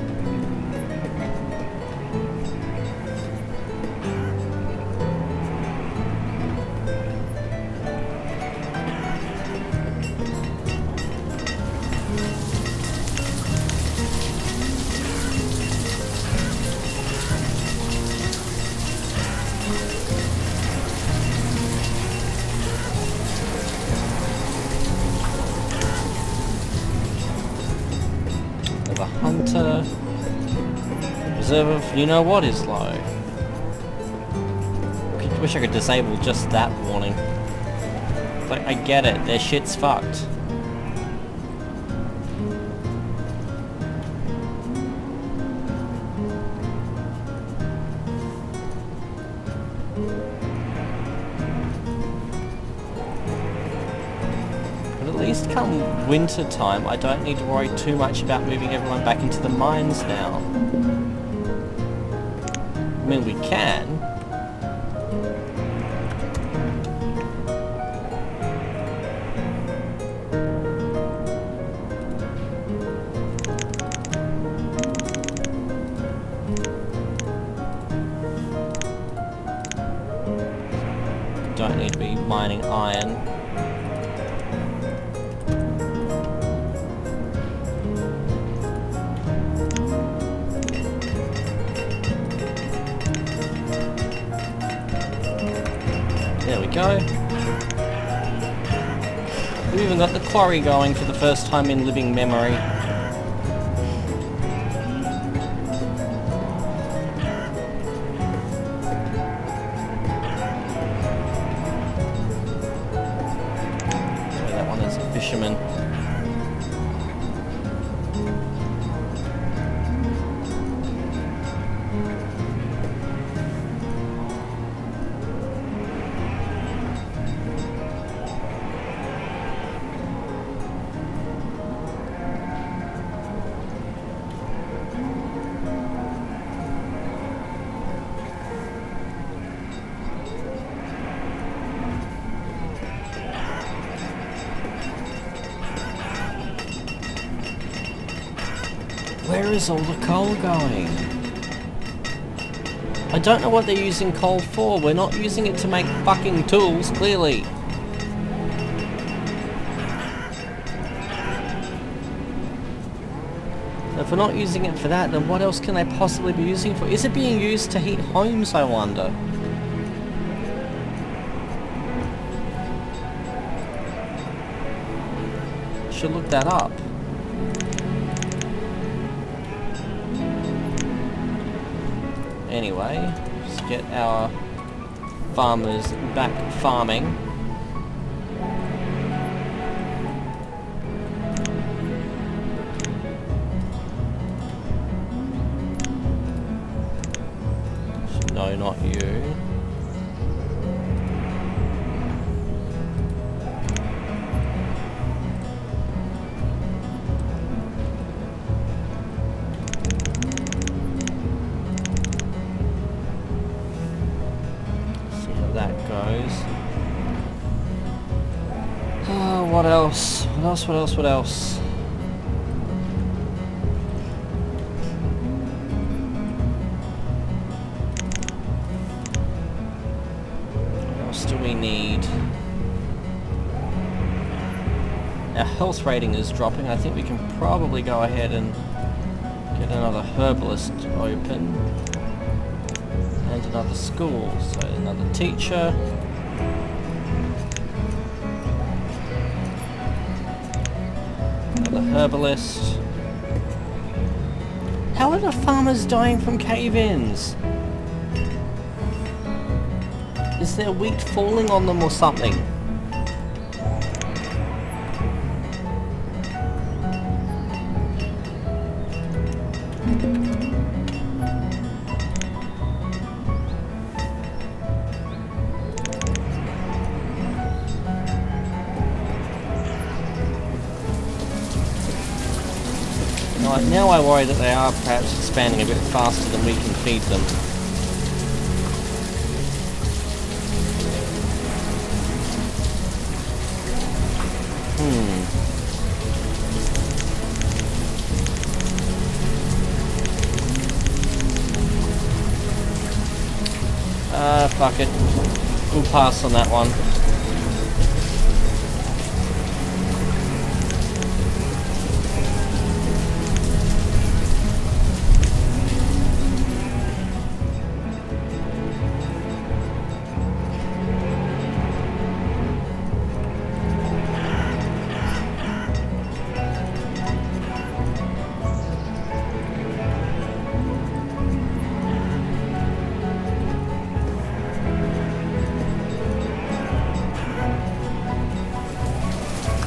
Hunter. Reserve of you know what is low. Wish I could disable just that warning. Like, I get it, their shit's fucked. But at least come winter time, I don't need to worry too much about moving everyone back into the mines now. I mean, we can. Don't need to be mining iron. There we go. We've even got the quarry going for the first time in living memory. That one is a fisherman. Where is all the coal going? I don't know what they're using coal for. We're not using it to make fucking tools, clearly. So if we're not using it for that, then what else can they possibly be using it for? Is it being used to heat homes, I wonder? Should look that up. Anyway, let's get our farmers back farming. No, not you. What else? What else? What else? What else? What else do we need? Our health rating is dropping. I think we can probably go ahead and get another herbalist open. And another school. So another teacher. Another herbalist. How are the farmers dying from cave-ins? Is there wheat falling on them or something? Now I worry that they are perhaps expanding a bit faster than we can feed them. Fuck it. We'll pass on that one.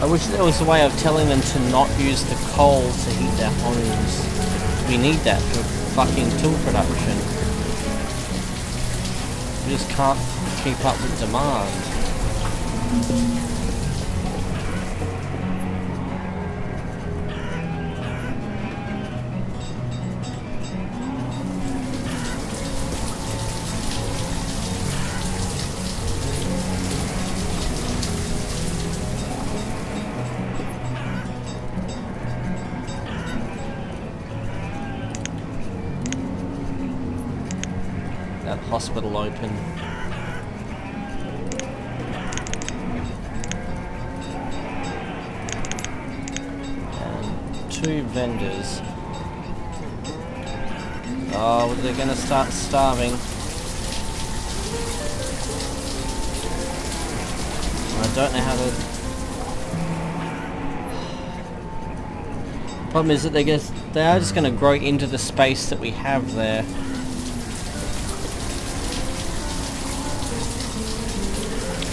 I wish there was a way of telling them to not use the coal to heat their homes. We need that for fucking tool production. We just can't keep up with demand. That hospital open. And 2 vendors. Oh, they're gonna start starving. I don't know how to... Problem is that they are just gonna grow into the space that we have there.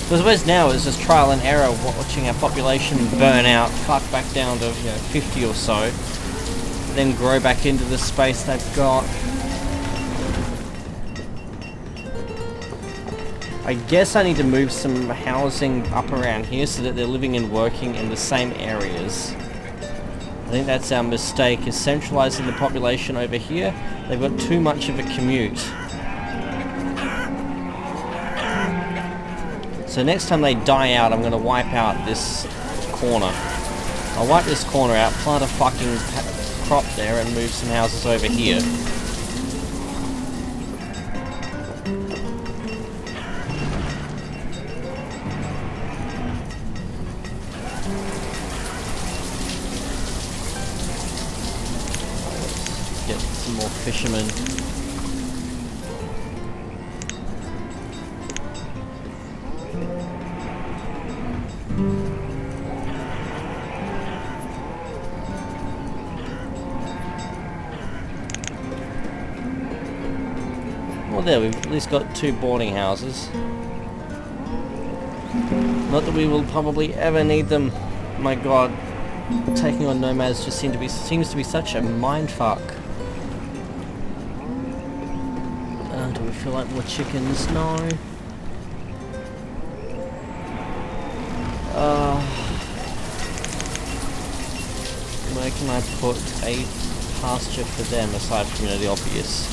So I suppose now is just trial and error, watching our population burn out, fuck back down to 50 or so, then grow back into the space they've got. I guess I need to move some housing up around here so that they're living and working in the same areas. I think that's our mistake, is centralizing the population over here. They've got too much of a commute. So next time they die out, I'm going to wipe out this corner. I'll wipe this corner out, plant a fucking crop there and move some houses over here. Get some more fishermen. Well, there, we've at least got 2 boarding houses. Not that we will probably ever need them. My god, taking on nomads just seems to be such a mindfuck. Do we feel like more chickens? No. Where can I put a pasture for them aside from the obvious?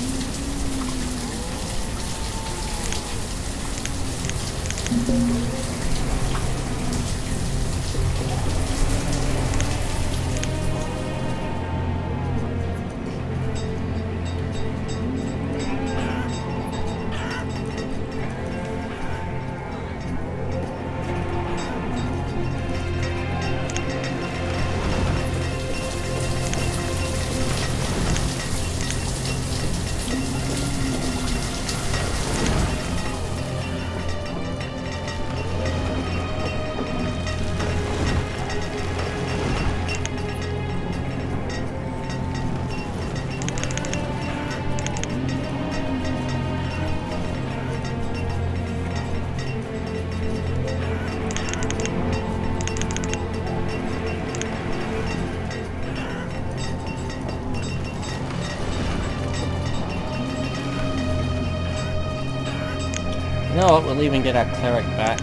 You know what, we'll even get our cleric back.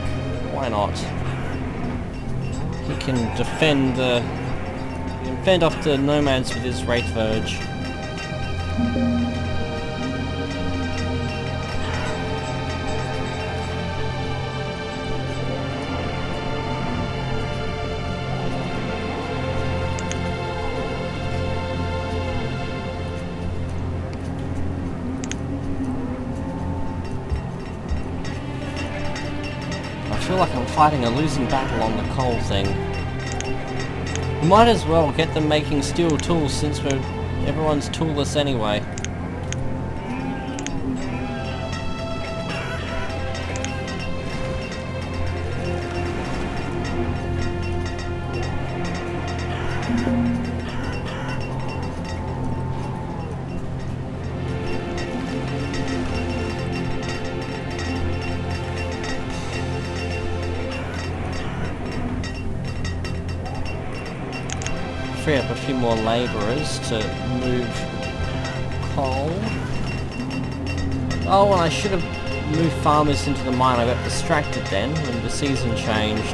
Why not? He can defend the fend off the nomads with his Wraith Verge. I feel like I'm fighting a losing battle on the coal thing. We might as well get them making steel tools since everyone's toolless anyway. Free up a few more labourers to move coal. Oh, and I should have moved farmers into the mine. I got distracted then when the season changed.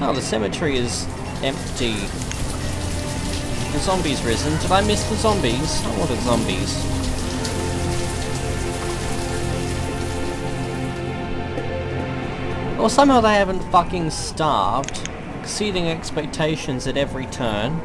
Oh, the cemetery is empty. The zombies risen. Did I miss the zombies? I wanted zombies. Well, somehow they haven't fucking starved. Exceeding expectations at every turn.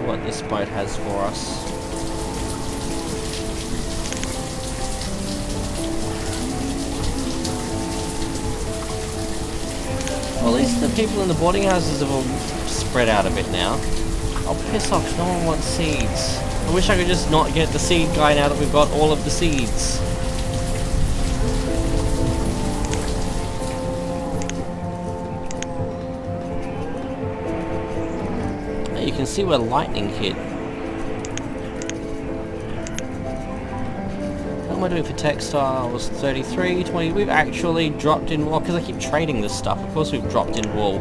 What this boat has for us. Well, at least the people in the boarding houses have all spread out a bit now. Oh, piss off, no one wants seeds. I wish I could just not get the seed guy now that we've got all of the seeds. You can see where lightning hit. What am I doing for textiles? 33, 20. We've actually dropped in wool because I keep trading this stuff. Of course we've dropped in wool.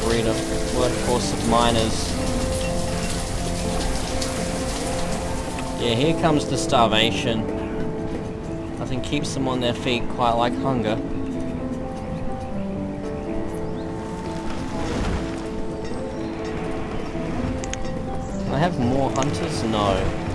Breed a workforce of miners. Yeah, here comes the starvation. Nothing keeps them on their feet quite like hunger. Can I have more hunters? No.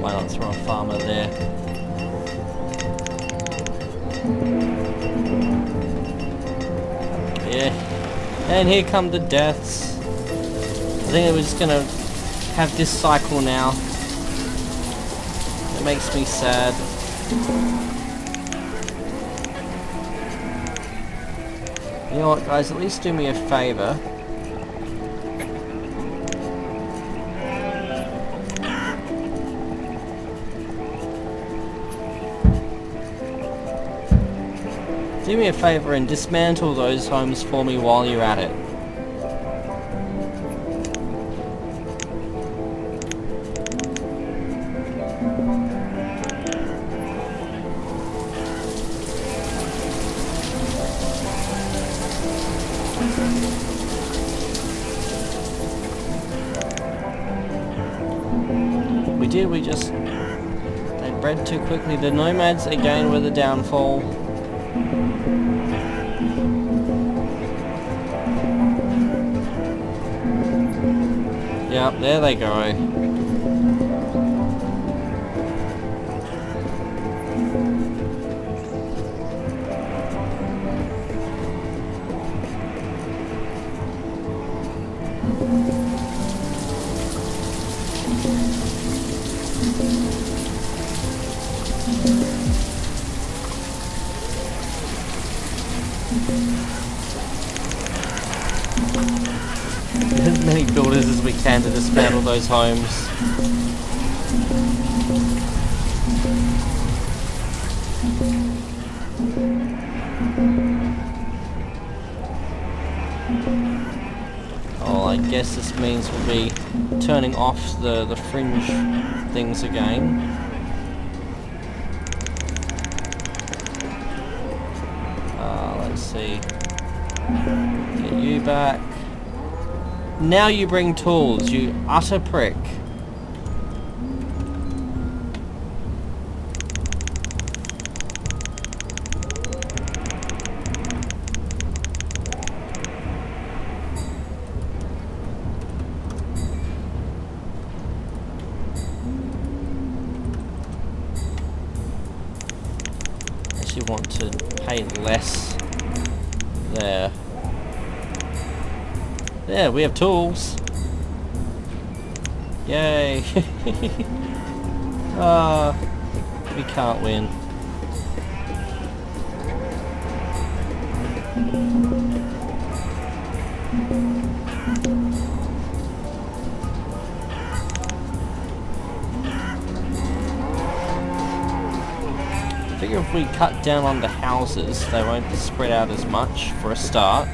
Why not throw a farmer there? Yeah. And here come the deaths. I think we're just gonna have this cycle now. It makes me sad. You know what, guys? At least do me a favor. Do me a favor and dismantle those homes for me while you're at it. We just... they bred too quickly. The nomads again were the downfall. Yep, there they go. As many builders as we can to dismantle those homes. Oh, I guess this means we'll be turning off the fringe things again. Let's see. Get you back. Now you bring tools, you utter prick. Actually want to pay less there. There, we have tools. Yay. We can't win. I figure if we cut down on the houses, they won't spread out as much for a start.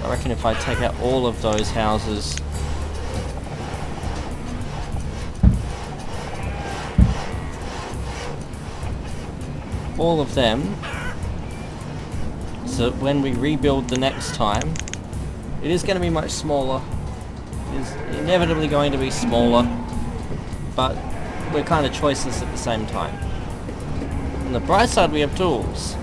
I reckon if I take out all of those houses, all of them, so that when we rebuild the next time, it is going to be much smaller. It is inevitably going to be smaller, but we're kind of choiceless at the same time. On the bright side, we have tools.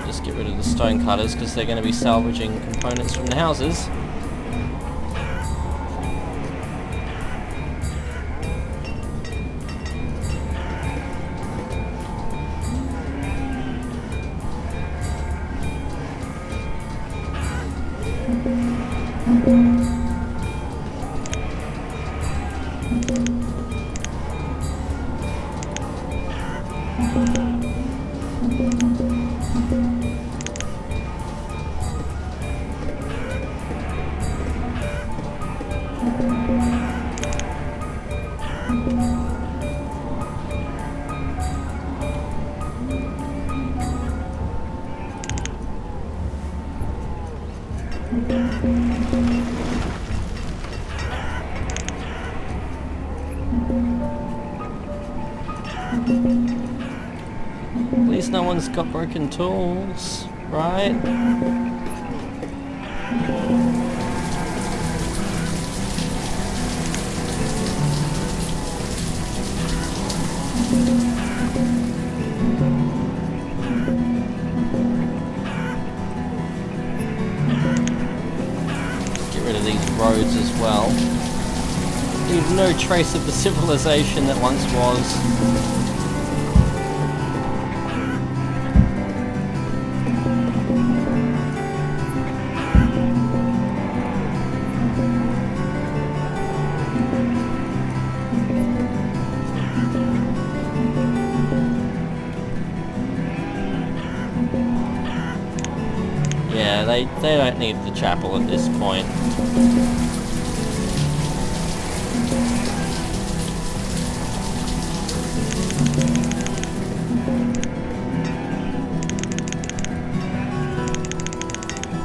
Just get rid of the stone cutters because they're going to be salvaging components from the houses. At least no one's got broken tools, right? Let's get rid of these roads as well. Leave no trace of the civilization that once was. Yeah, they don't need the chapel at this point.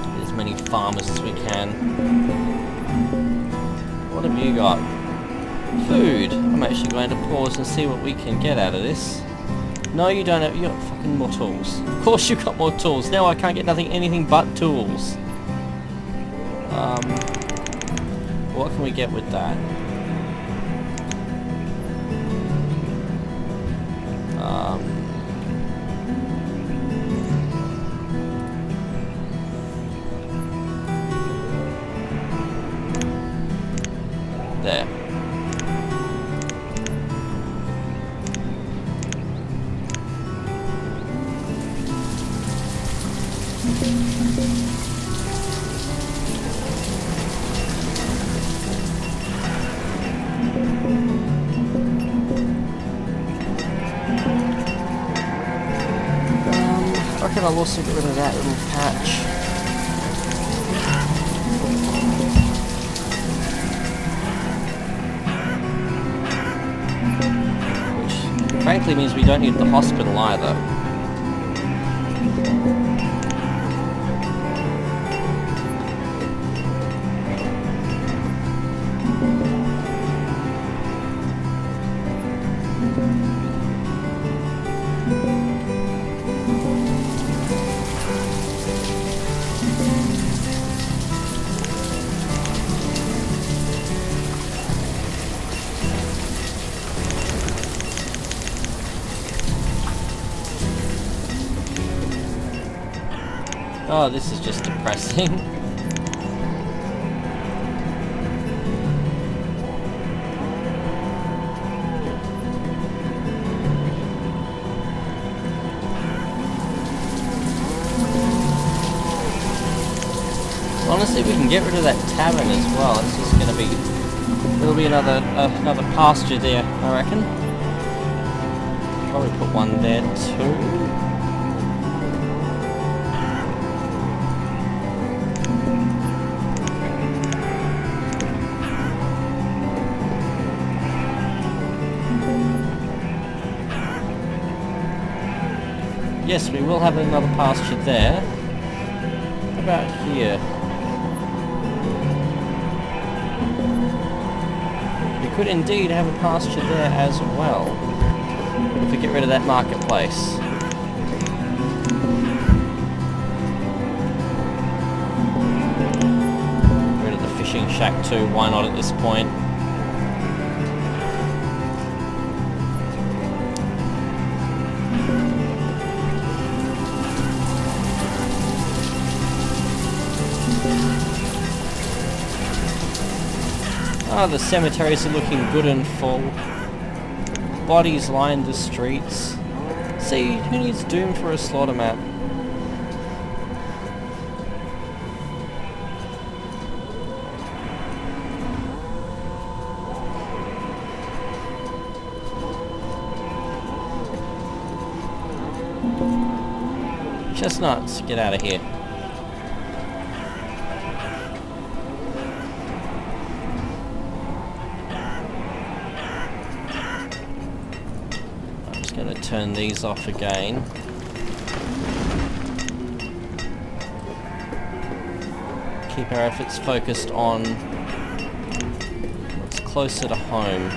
Get as many farmers as we can. What have you got? Food. I'm actually going to pause and see what we can get out of this. No, you don't have... You got fucking more tools. Of course you've got more tools. Now I can't get anything but tools. What can we get with that? There. I reckon I'll also get rid of that little patch. Which frankly means we don't need the hospital either. Oh, this is just depressing. Honestly, we can get rid of that tavern as well. It's just gonna be... There'll be another pasture there, I reckon. Probably put one there too. Yes, we will have another pasture there. What about here? We could indeed have a pasture there as well. If we get rid of that marketplace. Get rid of the fishing shack too, why not at this point? Oh, the cemeteries are looking good and full. Bodies line the streets. See, who needs Doom for a slaughter map? Chestnuts, get out of here. Going to turn these off again. Keep our efforts focused on what's closer to home.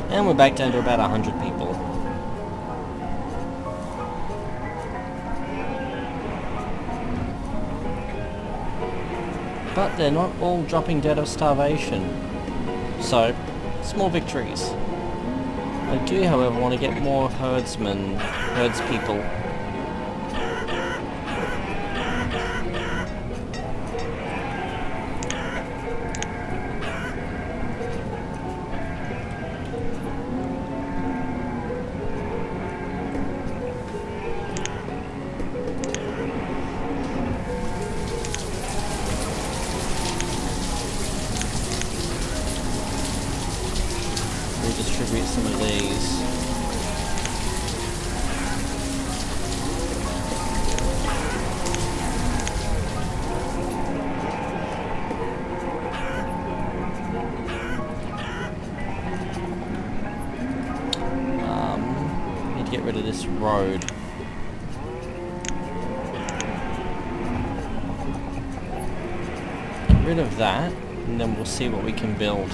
And we're back down to about 100 people. But they're not all dropping dead of starvation. So, small victories. I do, however, want to get more herdspeople. redistribute some of these. Need to get rid of this road. Get rid of that, and then we'll see what we can build.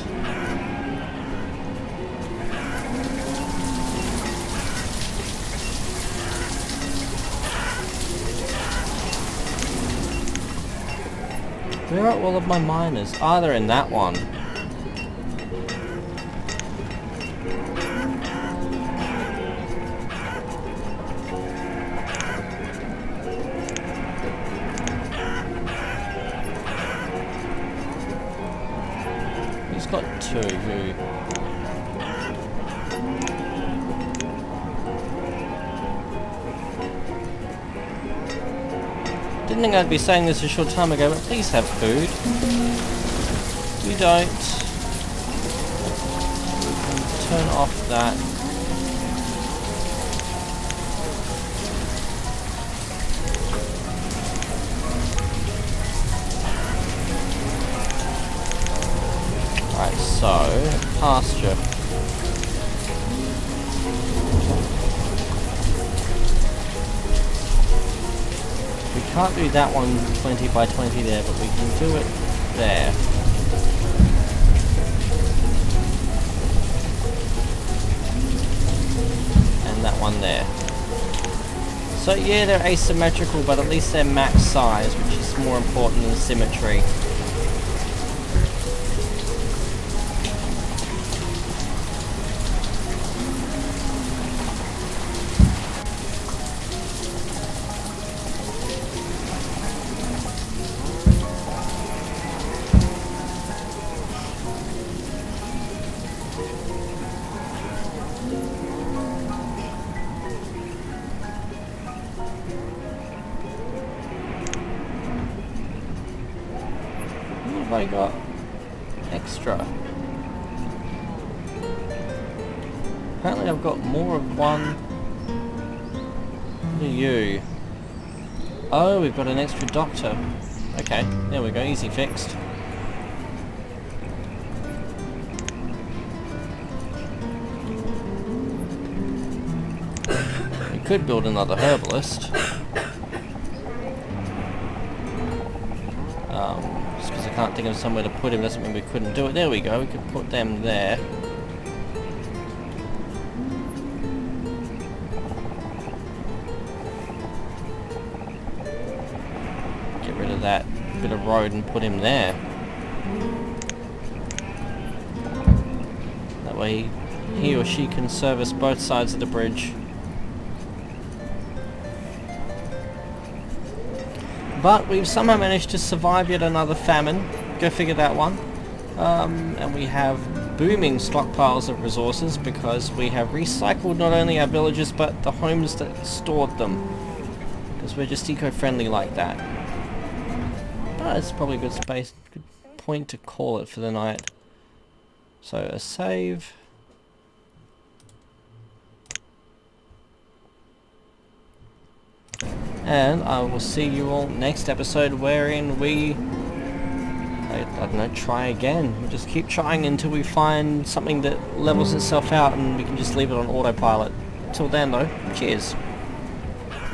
Where are all of my miners? Ah, they're in that one. He's got two. Didn't think I'd be saying this a short time ago, but please have food. You don't. We can turn off that. Right, so, pasture. We can't do that one 20 by 20 there, but we can do it there. And that one there. So yeah, they're asymmetrical, but at least they're max size, which is more important than symmetry. What have I got extra? Apparently I've got more of one. What are you? Oh, we've got an extra doctor. Okay, there we go, easy fixed. We could build another herbalist. Just because I can't think of somewhere to put him doesn't mean we couldn't do it. There we go, we could put them there. Get rid of that bit of road and put him there. That way he or she can service both sides of the bridge. But we've somehow managed to survive yet another famine. Go figure that one. And we have booming stockpiles of resources because we have recycled not only our villages but the homes that stored them. Because we're just eco-friendly like that. But it's probably a good point to call it for the night. So a save. And I will see you all next episode, wherein we, I don't know, try again. We just keep trying until we find something that levels itself out and we can just leave it on autopilot. Till then though, cheers.